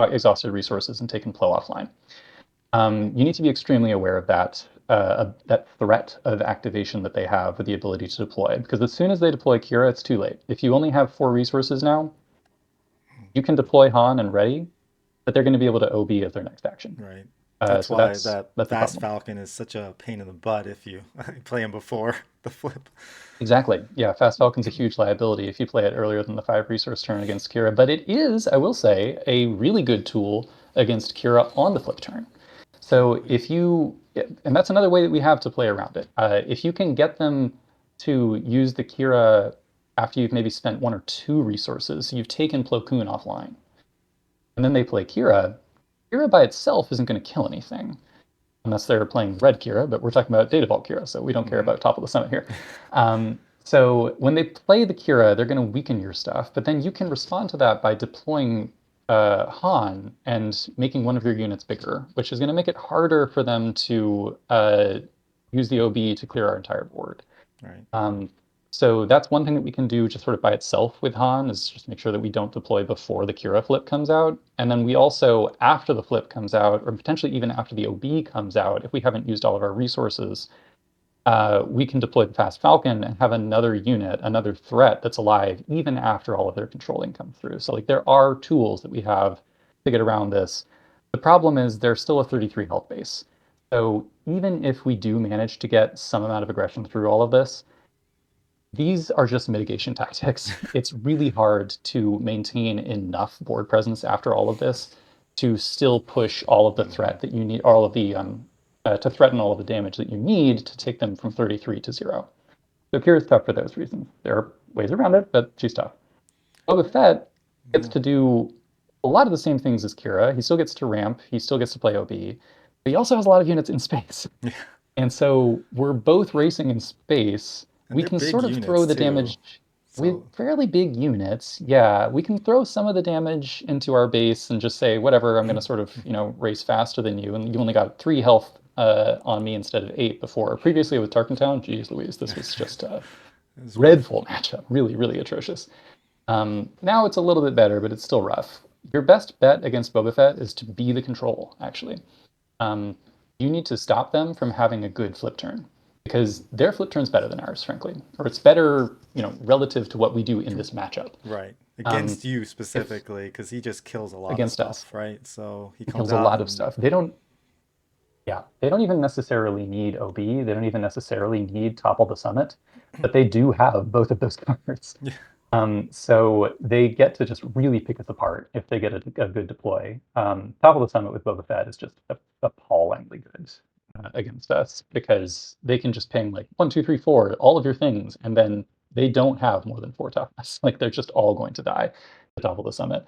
exhausted resources and taken Plo offline. You need to be extremely aware of that threat of activation that they have with the ability to deploy. Because as soon as they deploy Kira, it's too late. If you only have 4 resources now, you can deploy Han and ready, but they're going to be able to OB as their next action. Right. That's So why that's that that's the Fast problem. Falcon is such a pain in the butt if you play him before the flip. Exactly. Yeah, Fast Falcon's a huge liability if you play it earlier than the 5 resource turn against Kira, but it is, I will say, a really good tool against Kira on the flip turn. So Exactly. if you, and that's another way that we have to play around it. If you can get them to use the Kira after you've maybe spent 1 or 2 resources, you've taken Plo Koon offline, and then they play Kira, Kira by itself isn't going to kill anything unless they're playing red Kira, but we're talking about Data Vault Kira, so we don't care Hmm. about Top of the Summit here. So when they play the Kira, they're going to weaken your stuff, but then you can respond to that by deploying Han and making one of your units bigger, which is going to make it harder for them to use the OB to clear our entire board. Right. Um, so that's one thing that we can do just sort of by itself with Han is just make sure that we don't deploy before the Kira flip comes out. And then we also, after the flip comes out, or potentially even after the OB comes out, if we haven't used all of our resources, we can deploy the Fast Falcon and have another unit, another threat that's alive even after all of their controlling comes through. So like there are tools that we have to get around this. The problem is there's still a 33 health base. So even if we do manage to get some amount of aggression through all of this, these are just mitigation tactics. It's really hard to maintain enough board presence after all of this to still push all of the Hmm. threat that you need, all of the to threaten all of the damage that you need to take them from 33 to 0. So Kira's tough for those reasons. There are ways around it, but she's tough. Boba Fett gets Yeah. to do a lot of the same things as Kira. He still gets to ramp, he still gets to play OB, but he also has a lot of units in space. Yeah. And so we're both racing in space. And We they're can big sort of throw units the too. damage. With So fairly big units, yeah, we can throw some of the damage into our base and just say, whatever, I'm going to sort of, race faster than you, and you only got 3 health on me instead of 8 before. Previously with Tarkentown, geez Louise, this was just a it's rough. dreadful matchup, really, really atrocious. Now it's a little bit better, but it's still rough. Your best bet against Boba Fett is to be the control, actually. Um, you need to stop them from having a good flip turn because their flip turn's better than ours, frankly, or it's better, relative to what we do in this matchup. Right. Um, Against you if specifically, because he just kills a lot of against us, stuff, right? So he it comes kills a out lot of and stuff. Yeah, they don't even necessarily need OB. They don't even necessarily need Topple the Summit, but they do have both of those cards. yeah, So they get to just really pick us apart if they get a good deploy. Top of the Summit with Boba Fett is just appallingly good against us because they can just ping like 1, 2, 3, 4, all of your things, and then they don't have more than 4 toughness. Like they're just all going to die to Top of the Summit.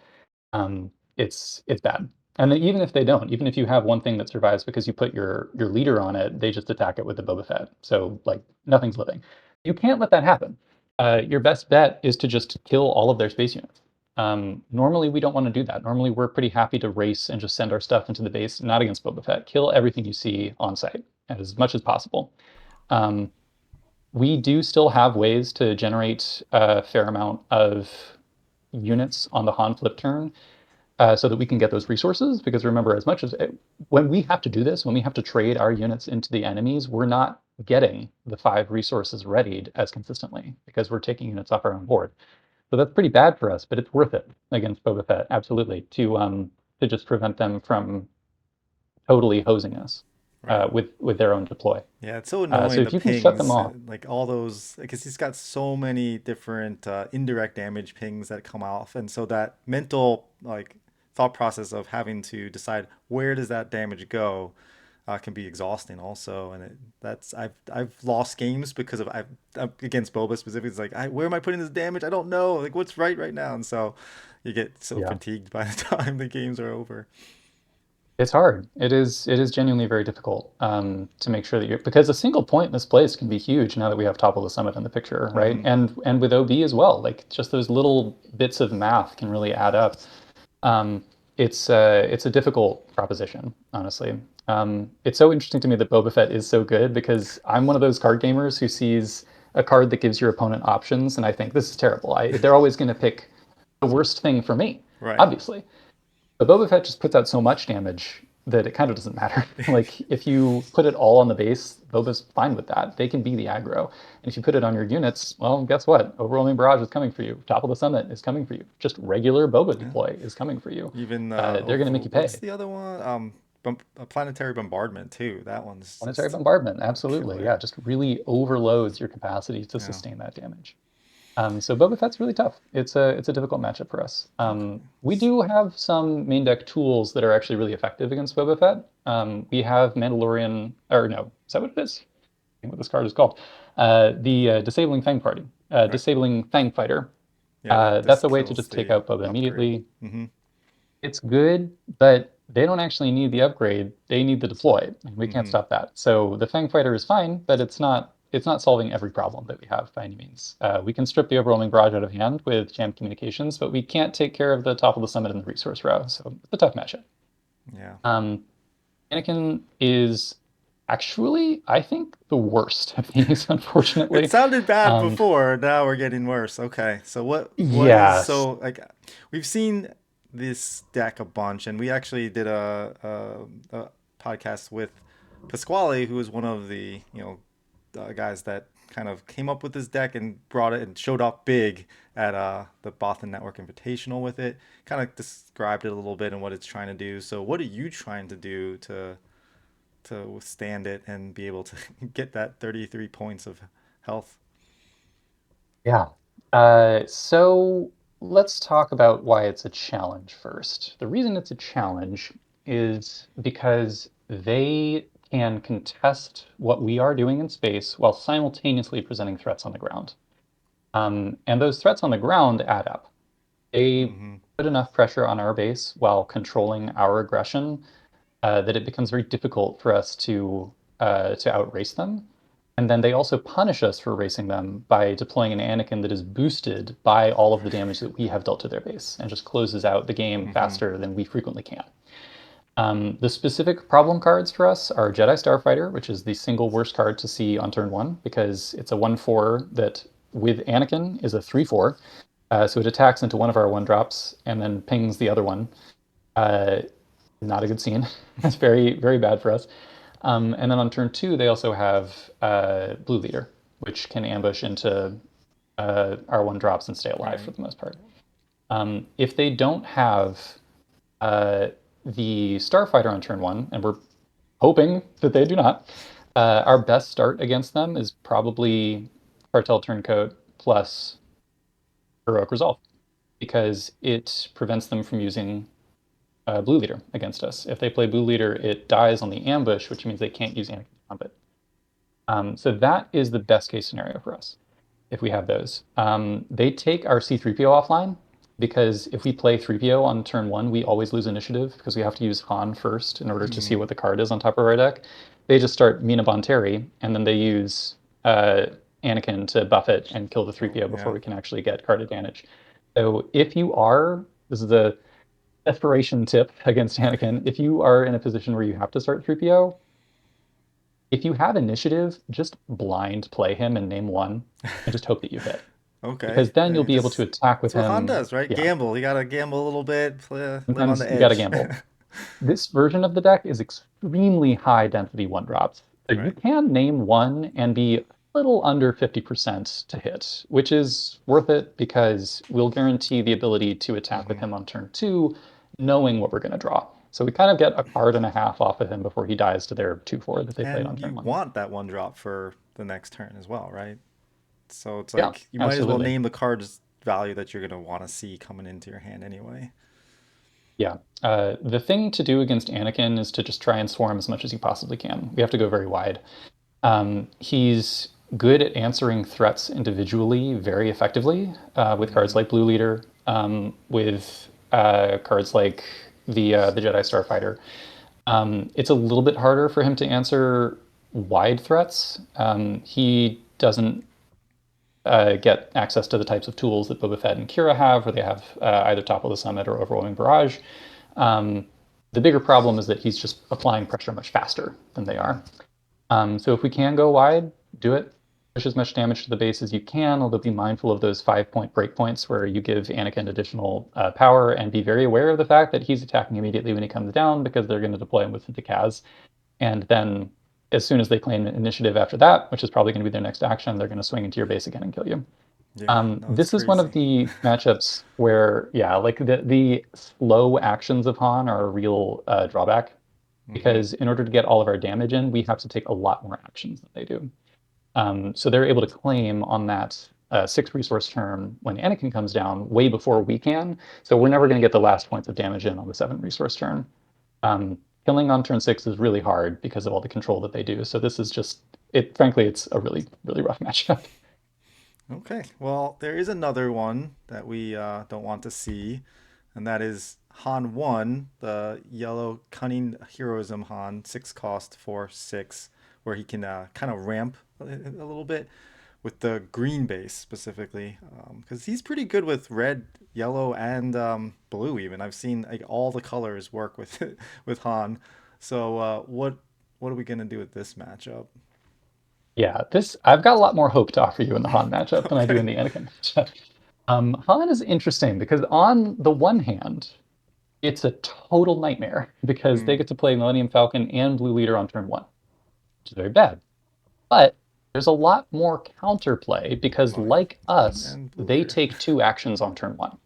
It's bad. And then even if they don't, even if you have one thing that survives because you put your leader on it, they just attack it with the Boba Fett. So like nothing's living. You can't let that happen. Your best bet is to just kill all of their space units. Normally we don't want to do that. Normally we're pretty happy to race and just send our stuff into the base, not against Boba Fett. Kill everything you see on site as much as possible. Um, we do still have ways to generate a fair amount of units on the Han flip turn so that we can get those resources. Because remember, as much as when we have to do this, when we have to trade our units into the enemies, we're not getting the 5 resources readied as consistently because we're taking units off our own board. So that's pretty bad for us, but it's worth it against Boba Fett, absolutely, to just prevent them from totally hosing us right. with their own deploy. Yeah, it's so So annoying the if you can shut them pings, off, like all those, because he's got so many different indirect damage pings that come off, and so that mental like thought process of having to decide where does that damage go can be exhausting also, and that's I've lost games because of I've against Boba specifically. It's like where am I putting this damage? I don't know. Like what's right now, and so you get so yeah. fatigued by the time the games are over. It's hard. It is genuinely very difficult to make sure that you're because a single point in this place can be huge now that we have Topple the Summit in the picture, right? Hmm. And with OB as well, like just those little bits of math can really add up. Um, it's a difficult proposition, honestly. It's so interesting to me that Boba Fett is so good because I'm one of those card gamers who sees a card that gives your opponent options, and I think this is terrible. They're always going to pick the worst thing for me, Right. obviously. But Boba Fett just puts out so much damage that it kind of doesn't matter. Like if you put it all on the base, Boba's fine with that. They can be the aggro. And if you put it on your units, well, guess what? Overwhelming Barrage is coming for you. Top of the Summit is coming for you. Just regular Boba Yeah. deploy is coming for you. Even They're going to make you what's pay. the other one? Planetary Bombardment too. That one's Planetary just Bombardment, absolutely. killer. Yeah, just really overloads your capacity to Yeah. sustain that damage. So Boba Fett's really tough. It's a difficult matchup for us. Okay. We do have some main deck tools that are actually really effective against Boba Fett. We have Mandalorian, or no, is that what it is? I think what this card is called. The Disabling Fang Party, Right. Disabling Fang Fighter. Yeah, that That's just a way to kills just take the out Boba upgrade. immediately. Hmm. It's good, but they don't actually need the upgrade. They need the deploy, and we can't Hmm. stop that. So the Fang Fighter is fine, but it's not solving every problem that we have by any means. We can strip the overwhelming barrage out of hand with jam communications, but we can't take care of the top of the summit and the resource row. So it's a tough matchup. Yeah. Um, Anakin is actually, I think, the worst of these, It unfortunately. sounded bad Um, before. Now we're getting worse. Okay. So what is yes. so like we've seen this deck a bunch, and we actually did a podcast with Pasquale, who is one of the guys that kind of came up with this deck and brought it and showed up big at the Boston Network Invitational with it. Kind of described it a little bit and what it's trying to do. So what are you trying to do to withstand it and be able to get that 33 points of health? Yeah. So let's talk about why it's a challenge first. The reason it's a challenge is because they can contest what we are doing in space while simultaneously presenting threats on the ground. And those threats on the ground add up. They Hmm. put enough pressure on our base while controlling our aggression that it becomes very difficult for us to outrace them. And then they also punish us for racing them by deploying an Anakin that is boosted by all of the damage that we have dealt to their base and just closes out the game Mm-hmm. faster than we frequently can. The specific problem cards for us are Jedi Starfighter, which is the single worst card to see on turn one because it's a 1/4 that with Anakin is a 3/4. So it attacks into one of our one drops and then pings the other one. Uh, Not a good scene. It's very, very bad for us. And then on turn two, they also have Blue Leader, which can ambush into our one drops and stay alive for Right. the most part. If they don't have uh, the Starfighter on turn one, and we're hoping that they do not, our best start against them is probably Cartel Turncoat plus Heroic Resolve because it prevents them from using Blue Leader against us. If they play Blue Leader, it dies on the ambush, which means they can't use Anakin Combat. So that is the best case scenario for us if we have those. They take our C3PO offline because if we play 3PO on turn one, we always lose initiative because we have to use Han first in order to see Mm, what the card is on top of our deck. They just start Mina Bonteri and then they use uh, Anakin to buff it and kill the oh, 3PO before yeah. we can actually get card advantage. So if you are, this is the desperation tip against Anakin, if you are in a position where you have to start 3PO, if you have initiative, just blind play him and name one and just hope that you hit. Okay. Because then you'll be able to Just attack with that's what Han him. does, right? Yeah, Gamble. You gotta gamble a little bit, play, live on sometimes the you got to edge. gamble. This version of the deck is extremely high density one drops. So you Right. can name one and be a little under 50% to hit, which is worth it because we'll guarantee the ability to attack with Hmm. him on turn two, knowing what we're going to draw. So we kind of get a card and a half off of him before he dies to their 2/4 that they played on And turn you one. want that one drop for the next turn as well, right? So it's Yeah, like you might as well absolutely. name the card's value that you're gonna want to see coming into your hand anyway. Yeah. The thing to do against Anakin is to just try and swarm as much as you possibly can. We have to go very wide. He's good at answering threats individually very effectively with cards Hmm. like Blue Leader, with cards like the Jedi Starfighter. It's a little bit harder for him to answer wide threats. He doesn't get access to the types of tools that Boba Fett and Kira have, where they have either Topple the Summit or Overwhelming Barrage. Um, the bigger problem is that he's just applying pressure much faster than they Hmm. are. So if we can go wide, do it. Push as much damage to the base as you can, although be mindful of those 5-point breakpoints where you give Anakin additional power and be very aware of the fact that he's attacking immediately when he comes down because they're going to deploy him with the Kaz. And then as soon as they claim initiative after that, which is probably going to be their next action, they're going to swing into your base again and kill you. Yeah, no, it's This is one of crazy. the matchups where, yeah, like the slow actions of Han are a real drawback Hmm. because in order to get all of our damage in, we have to take a lot more actions than they do. So they're able to claim on that 6 resource turn when Anakin comes down way before we can. So we're never going to get the last points of damage in on the 7 resource turn. Um, Killing on turn 6 is really hard because of all the control that they do. So this is just it. Frankly, it's a really really rough matchup. Okay, well, there is another one that we don't want to see, and that is Han 1, the yellow cunning heroism Han, 6 cost for 6, where he can kind of ramp a little bit with the green base specifically, because he's pretty good with red, yellow, and blue. Even I've seen like all the colors work with with Han. So what are we gonna do with this matchup? Yeah, this I've got a lot more hope to offer you in the Han matchup than I do in Okay. the Anakin matchup. Han is interesting because on the one hand, it's a total nightmare because they Mm, get to play Millennium Falcon and Blue Leader on turn one, which is very bad. But there's a lot more counterplay because, Millennium like Falcon us, and Blue they Leader. take 2 actions on turn one.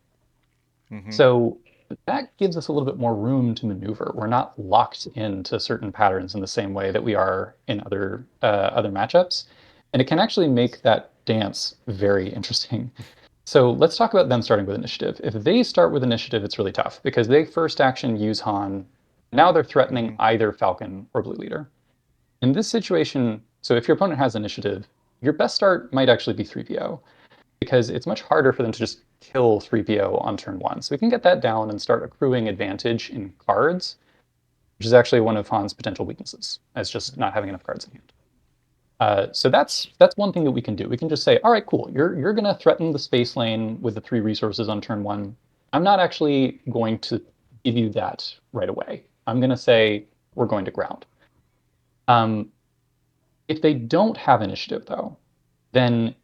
Hmm. So that gives us a little bit more room to maneuver. We're not locked into certain patterns in the same way that we are in other matchups, and it can actually make that dance very interesting. So let's talk about them starting with initiative. If they start with initiative, it's really tough because they first action use Han. Now they're threatening Hmm. either Falcon or Blue Leader. In this situation, so if your opponent has initiative, your best start might actually be 3PO because it's much harder for them to just kill 3PO on turn one. So we can get that down and start accruing advantage in cards, which is actually one of Han's potential weaknesses, as just not having enough cards in hand. So that's one thing that we can do. We can just say, all right, cool. You're going to threaten the space lane with the 3 resources on turn 1. I'm not actually going to give you that right away. I'm going to say we're going to ground. Um, if they don't have initiative, though, then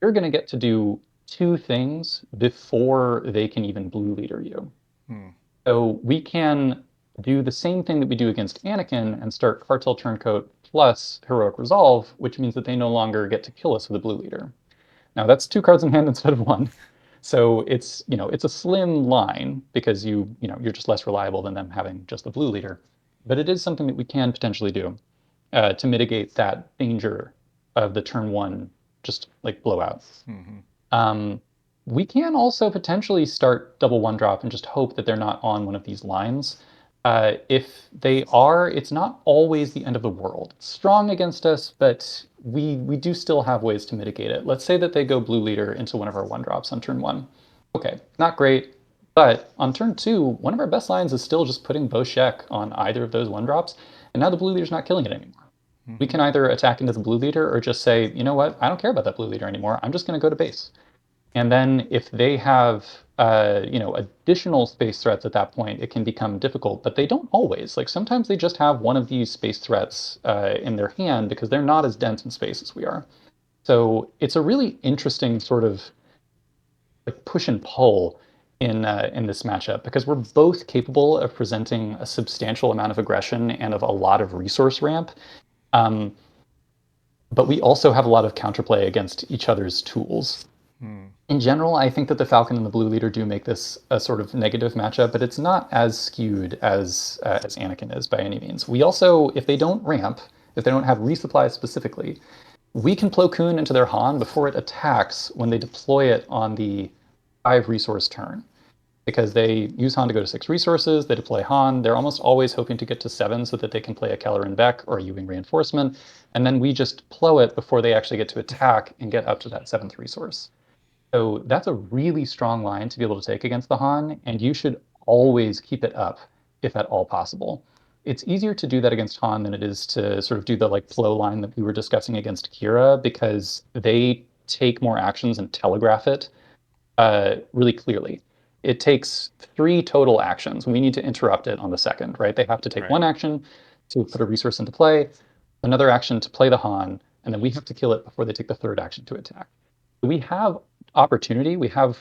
you're going to get to do 2 things before they can even blue leader you. Hmm. So we can do the same thing that we do against Anakin and start Cartel Turncoat plus Heroic Resolve, which means that they no longer get to kill us with a blue leader. Now that's 2 cards in hand instead of 1. So it's a slim line because you're just less reliable than them having just the blue leader. But it is something that we can potentially do to mitigate that danger of the turn 1 just like blowout. Hmm. Um, we can also potentially start double 1-drop and just hope that they're not on one of these lines. If they are, it's not always the end of the world. It's strong against us, but we do still have ways to mitigate it. Let's say that they go blue leader into one of our 1-drops on turn 1. Okay, not great, but on turn 2, one of our best lines is still just putting Boshek on either of those 1-drops, and now the blue leader's not killing it anymore. We Hmm. can either attack into the blue leader or just say, you know what, I don't care about that blue leader anymore. I'm just going to go to base. And then if they have additional space threats at that point, it can become difficult. But they don't always. Like sometimes they just have one of these space threats in their hand because they're not as dense in space as we are. So it's a really interesting sort of like push and pull in this matchup because we're both capable of presenting a substantial amount of aggression and of a lot of resource ramp. Um, but we also have a lot of counterplay against each other's tools. Hmm. In general, I think that the Falcon and the Blue Leader do make this a sort of negative matchup, but it's not as skewed as Anakin is by any means. We also, if they don't ramp, if they don't have resupply specifically, we can Plo Koon into their Han before it attacks when they deploy it on the 5 resource turn. Because they use Han to go to 6 resources, they deploy Han. They're almost always hoping to get to 7 so that they can play a Kelleran Beck or a Ewing reinforcement, and then we just Plo it before they actually get to attack and get up to that 7th resource. So that's a really strong line to be able to take against the Han, and you should always keep it up if at all possible. It's easier to do that against Han than it is to sort of do the like flow line that we were discussing against Kira because they take more actions and telegraph it really clearly. It takes 3 total actions. We need to interrupt it on the second, right? They have to take Right. 1 action to put a resource into play, another action to play the Han, and then we have to kill it before they take the 3rd action to attack. We have opportunity, we have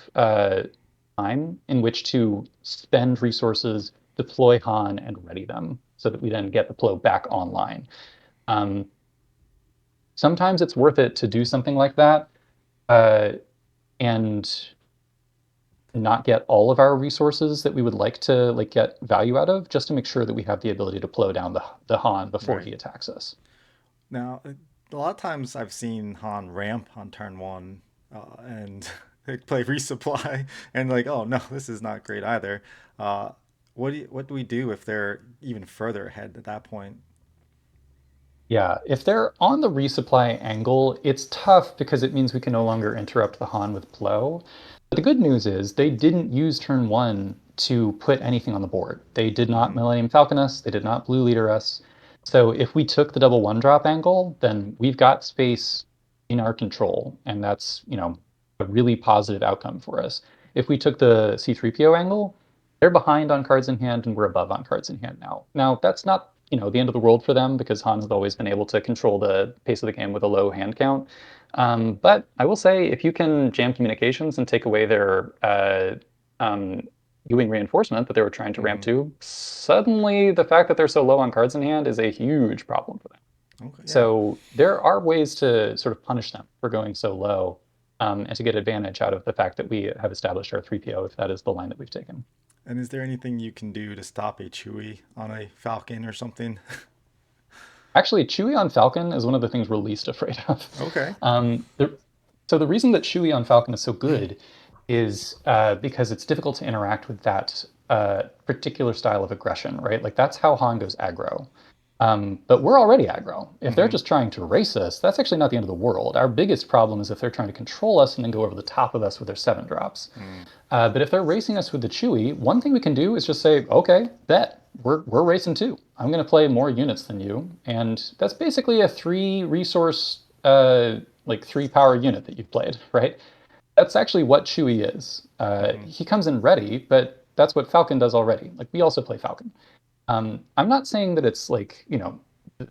time in which to spend resources, deploy Han, and ready them so that we then get the flow back online. Um, Sometimes it's worth it to do something like that uh, and not get all of our resources that we would like to like get value out of, just to make sure that we have the ability to plow down the Han before Right. he attacks us. Now, a lot of times I've seen Han ramp on turn 1 and play resupply, and like, oh no, this is not great either. Uh, what do we do if they're even further ahead at that point? Yeah, if they're on the resupply angle, it's tough because it means we can no longer interrupt the Han with Plo. But the good news is they didn't use turn 1 to put anything on the board. They did not Hmm. Millennium Falcon us, they did not Blue Leader us. So if we took the double 1-drop angle, then we've got space in our control, and that's, a really positive outcome for us. If we took the C3PO angle, they're behind on cards in hand and we're above on cards in hand now. Now, that's not, the end of the world for them because Han has always been able to control the pace of the game with a low hand count. But I will say, if you can jam communications and take away their um, Ewing reinforcement that they were trying to ramp Hmm. to, suddenly the fact that they're so low on cards in hand is a huge problem for them. Okay. Yeah. So there are ways to sort of punish them for going so low and to get advantage out of the fact that we have established our 3PO if that is the line that we've taken. And is there anything you can do to stop a Chewie on a Falcon or something? Actually, Chewie on Falcon is one of the things we're least afraid of. Okay. Um, the, so the reason that Chewie on Falcon is so good is because it's difficult to interact with that particular style of aggression, right? Like that's how Han goes aggro. But we're already aggro. If they're Hmm. just trying to race us, that's actually not the end of the world. Our biggest problem is if they're trying to control us and then go over the top of us with their 7 drops. Hmm. But if they're racing us with the Chewie, one thing we can do is just say, okay, bet we're racing too. I'm going to play more units than you, and that's basically a three resource, like three power unit that you've played, right? That's actually what Chewie is. Hmm. He comes in ready, but that's what Falcon does already. Like we also play Falcon. I'm not saying that it's like,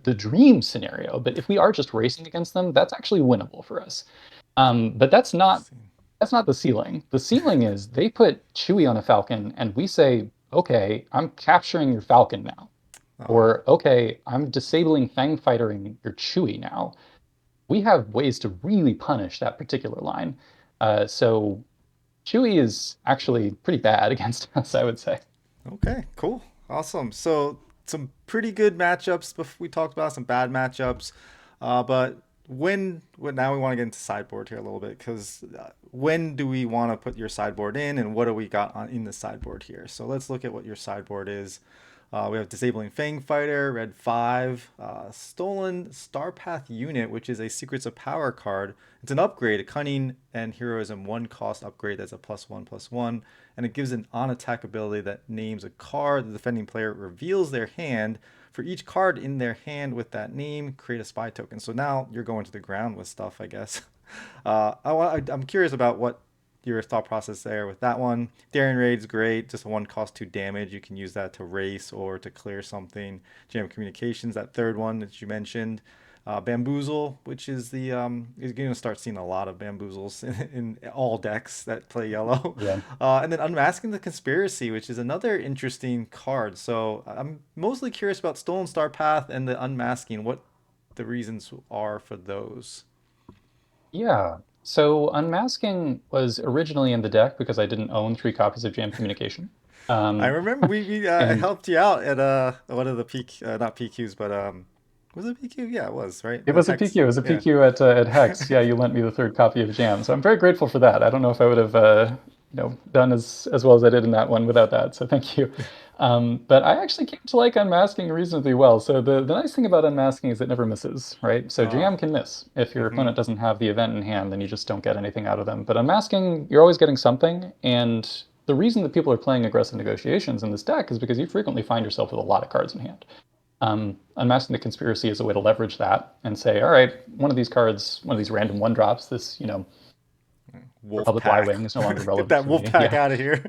the dream scenario, but if we are just racing against them, that's actually winnable for us. But Interesting. that's not the ceiling. The ceiling is they put Chewie on a Falcon, and we say, okay, I'm capturing your Falcon now. Oh, Or, okay, I'm disabling Fang Fightering your Chewie now. We have ways to really punish that particular line. So Chewie is actually pretty bad against us, I would say. okay, cool, awesome. So some pretty good matchups. We talked about some bad matchups, but now we want to get into sideboard here a little bit because when do we want to put your sideboard in, and what do we got in the sideboard here? So let's look at what your sideboard is. We have Disabling Fang Fighter, red 5, Stolen Starpath Unit, which is a Secrets of Power card. It's an upgrade, a Cunning and Heroism 1 cost upgrade that's a +1/+1, and it gives an on attack ability that names a card. The defending player reveals their hand. For each card in their hand with that name, create a spy token. So now you're going to the ground with stuff, I guess. I'm curious about what your thought process there with that one. Daring Raid's great, just one cost 2 damage. You can use that to race or to clear something. Jam Communications, that third one that you mentioned. Bamboozle, which is you're going to start seeing a lot of bamboozles in all decks that play yellow. Yeah. And then Unmasking the Conspiracy, which is another interesting card. So I'm mostly curious about Stolen Star Path and the Unmasking, what the reasons are for those. Yeah. So unmasking was originally in the deck because I didn't own three copies of Jam Communication. I Um, remember we and helped you out at one of the not PQs, but was it PQ? Yeah, it was, right? it The was a Hex. PQ. It was a Yeah. PQ at Hex. Yeah, you lent me the third copy of Jam, so I'm very grateful for that. I don't know if I would have, done as well as I did in that one without that. So thank you. But I actually came to like unmasking reasonably well. So the nice thing about unmasking is it never misses, right? So Oh. Jam can miss if your Mm-hmm. opponent doesn't have the event in hand, then you just don't get anything out of them. But unmasking, you're always getting something, and the reason that people are playing aggressive negotiations in this deck is because you frequently find yourself with a lot of cards in hand. Unmasking the Conspiracy is a way to leverage that and say, all right, one of these cards, one of these random one drops, this, Wolf Republic Y Pack. Wing is no longer Get relevant that for Wolf me. Pack Yeah, out of here.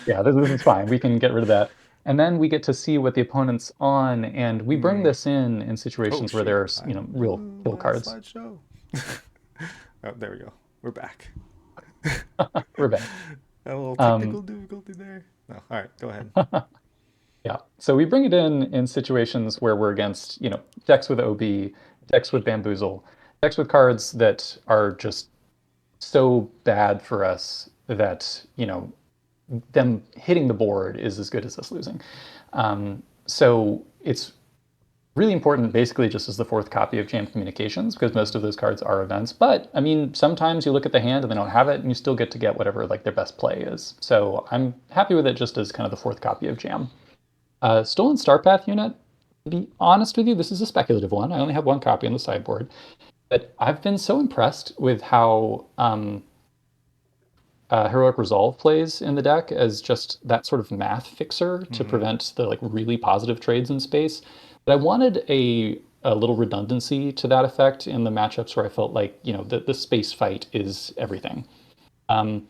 yeah, this is fine. We can get rid of that. And then we get to see what the opponent's on, and we bring Hmm. this in Oh situations where shoot! there's, real kill My cards. slideshow. Oh, there we go. We're back. We're back. A little technical Um, difficulty there. No, all right, go ahead. yeah, so we bring it in situations where we're against, decks with OB, decks with Bamboozle, decks with cards that are just so bad for us that them hitting the board is as good as us losing. So it's really important, basically, just as the fourth copy of Jam Communications, because most of those cards are events. But I mean, sometimes you look at the hand and they don't have it, and you still get to get whatever like their best play is. So I'm happy with it just as kind of the fourth copy of Jam. Stolen Starpath unit. To be honest with you, this is a speculative one. I only have one copy on the sideboard, but I've been so impressed with how Heroic Resolve plays in the deck as just that sort of math fixer to Mm-hmm. prevent the like really positive trades in space. But I wanted a little redundancy to that effect in the matchups where I felt like, the space fight is everything. Um,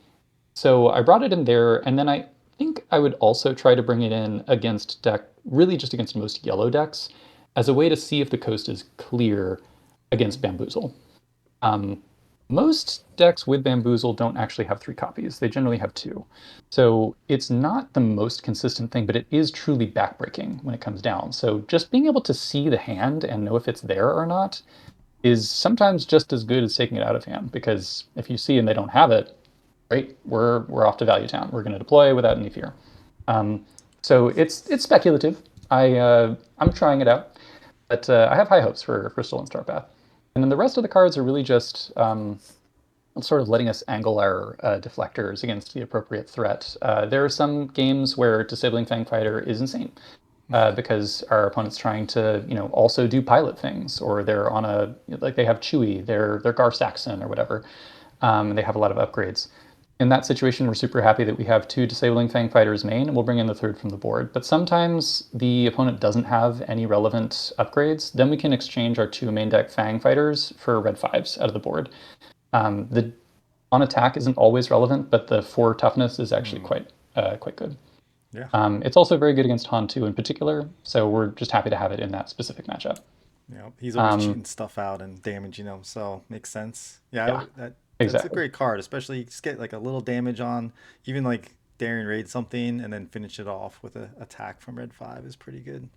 so I brought it in there, and then I think I would also try to bring it in against really just against most yellow decks, as a way to see if the coast is clear against Bamboozle. Um, Most decks with Bamboozle don't actually have three copies. They generally have two. So it's not the most consistent thing, but it is truly backbreaking when it comes down. So just being able to see the hand and know if it's there or not is sometimes just as good as taking it out of hand, because if you see and they don't have it, great, we're off to Value Town. We're going to deploy without any fear. Um, so it's speculative. I'm trying it out, but I have high hopes for Stolen Star Path. And then the rest of the cards are really just sort of letting us angle our deflectors against the appropriate threat. There are some games where Disabling Fang Fighter is insane because our opponent's trying to, also do pilot things, or they're on like they have Chewie, they're Gar Saxon or whatever. They have a lot of upgrades. in that situation, we're super happy that we have two disabling Fang Fighters main, and we'll bring in the third from the board. But sometimes the opponent doesn't have any relevant upgrades. Then we can exchange our two main deck Fang Fighters for red fives out of the board. The on attack isn't always relevant, but the 4 toughness is actually Mm, quite good. yeah. It's also very good against Han2 in particular, so we're just happy to have it in that specific matchup. He's always Um, cheating stuff out and damaging them, so makes sense. Yeah, yeah, that's a exactly. great card, especially you just get like a little damage on, even like daring raid something and then finish it off with a attack from red five is pretty good.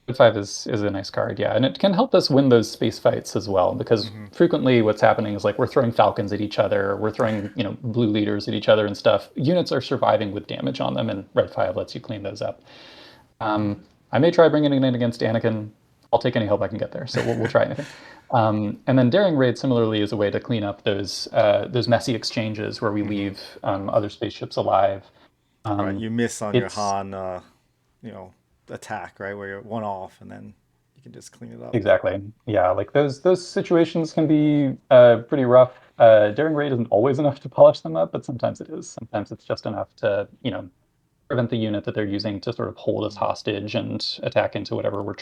Red 5 is a nice card, yeah, and it can help us win those space fights as well, because Hmm. frequently what's happening is like we're throwing falcons at each other, we're throwing, blue leaders at each other and stuff. Units are surviving with damage on them, and red 5 lets you clean those up. I may try bringing it in against Anakin. I'll take any help I can get there, so we'll try anything. And then Daring Raid similarly is a way to clean up those messy exchanges where we Hmm. leave other spaceships alive. Right, Um, you miss on your it's Han, you know, attack, right, where you're one off and then you can just clean it up. exactly, yeah, like those situations can be pretty rough. Daring Raid isn't always enough to polish them up, but sometimes it is. Sometimes it's just enough to prevent the unit that they're using to sort of hold us Mm. hostage and attack into whatever we're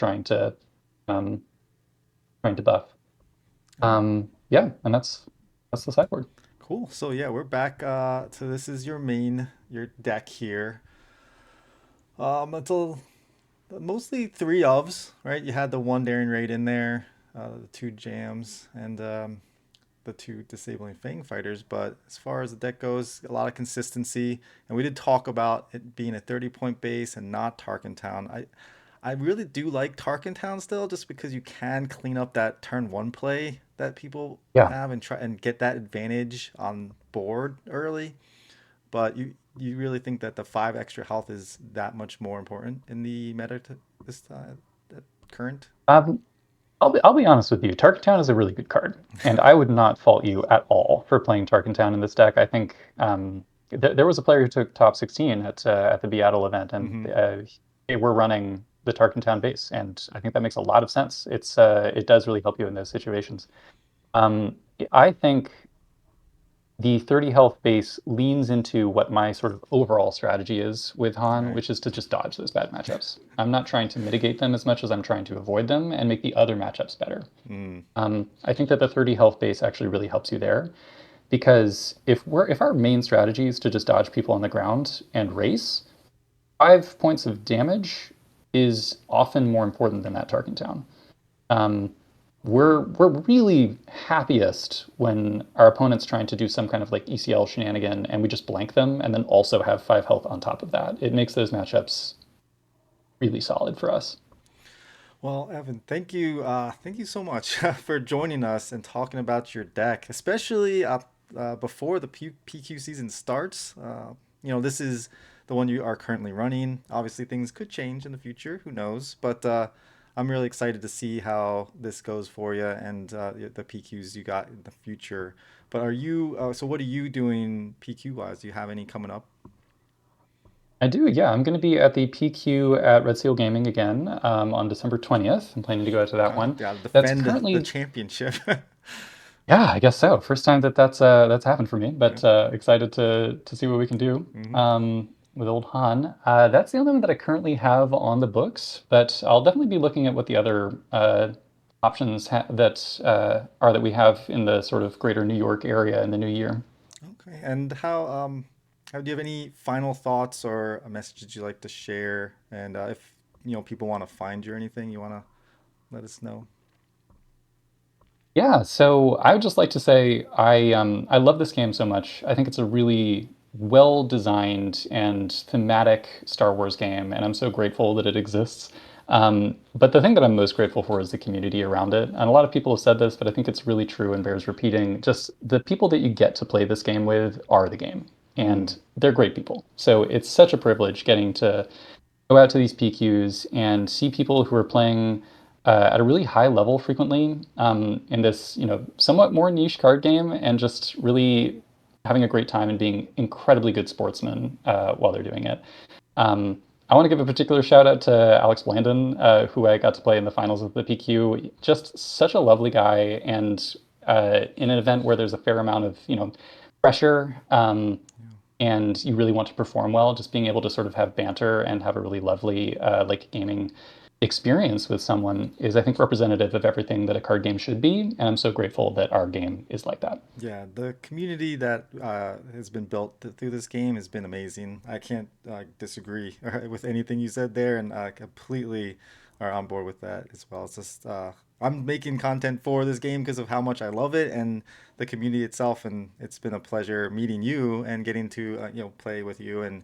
um, trying to buff. And Yeah, and that's the sideboard. cool. So yeah, we're back. So this is your deck here. It's mostly three ofs, right? You had the one daring raid in there, the two jams, and the two disabling fang fighters. But as far as the deck goes, a lot of consistency. And we did talk about it being a 30-point base and not Tarkin Town. I really do like Tarkin Town still, just because you can clean up that turn one play that people Yeah, have and try and get that advantage on board early. But you really think that the five extra health is that much more important in the meta this current? um, I'll be honest with you. Target Town is a really good card, and I would not fault you at all for playing Target Town in this deck. I think there was a player who took top 16 at the Beatle event, and Mm-hmm. they were running the Target Town base, and I think that makes a lot of sense. It does really help you in those situations. Um, I think the 30 health base leans into what my sort of overall strategy is with Han, Right. which is to just dodge those bad matchups. I'm not trying to mitigate them as much as I'm trying to avoid them and make the other matchups better. Mm. I think that the 30 health base actually really helps you there because if our main strategy is to just dodge people on the ground and race, 5 points of damage is often more important than that Tarkin Town. Um, we're really happiest when our opponent's trying to do some kind of like ECL shenanigan and we just blank them and then also have 5 health on top of that. It makes those matchups really solid for us. Well, Evan, thank you so much for joining us and talking about your deck, especially before the PQ season starts. This is the one you are currently running. Obviously, things could change in the future. Who knows? But I'm really excited to see how this goes for you and the PQs you got in the future. But are you? So, what are you doing PQ wise? Do you have any coming up? I do, yeah. I'm going to be at the PQ at Red Seal Gaming again on December 20th. I'm planning to go out to that Okay, one. yeah, That's defend the currently, championship. yeah, I guess so. First time that's happened for me, Yeah. but excited to see what we can do Hmm. with old Han. That's the only one that I currently have on the books, but I'll definitely be looking at what the other options that we have in the sort of greater New York area in the new year. Okay. And how do you have any final thoughts or a message that you like to share? And if people want to find you or anything, you want to let us know. Yeah, so I would just like to say I love this game so much. I think it's a really well designed and thematic Star Wars game, and I'm so grateful that it exists. But the thing that I'm most grateful for is the community around it. And a lot of people have said this, but I think it's really true and bears repeating. Just the people that you get to play this game with are the game, Mm. and they're great people. So it's such a privilege getting to go out to these PQs and see people who are playing at a really high level frequently in this, somewhat more niche card game, and just really having a great time and being incredibly good sportsmen while they're doing it. I want to give a particular shout out to Alex Blandon, who I got to play in the finals of the PQ. Just such a lovely guy, and in an event where there's a fair amount of, pressure, and you really want to perform well, just being able to sort of have banter and have a really lovely like gaming experience with someone is, I think, representative of everything that a card game should be. And I'm so grateful that our game is like that. Yeah, the community that has been built through this game has been amazing. I can't disagree with anything you said there, and I completely are on board with that as well. It's just I'm making content for this game because of how much I love it and the community itself, and it's been a pleasure meeting you and getting to play with you and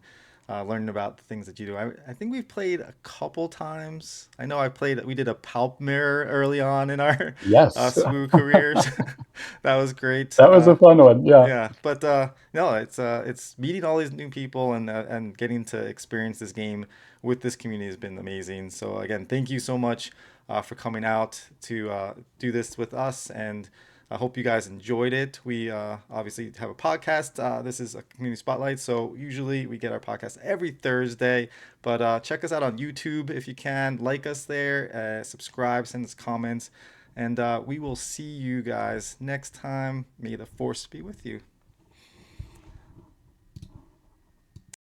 learning about the things that you do. I think we've played a couple times. I know I played. We did a palp mirror early on in our Yes, SWU careers. That was great. that was a fun one. Yeah. Yeah, but no, it's meeting all these new people and getting to experience this game with this community has been amazing. So again, thank you so much for coming out to do this with us, and I hope you guys enjoyed it. We obviously have a podcast. This is a community spotlight, so usually we get our podcast every Thursday. But check us out on YouTube if you can. Like us there, subscribe, send us comments, and we will see you guys next time. May the force be with you.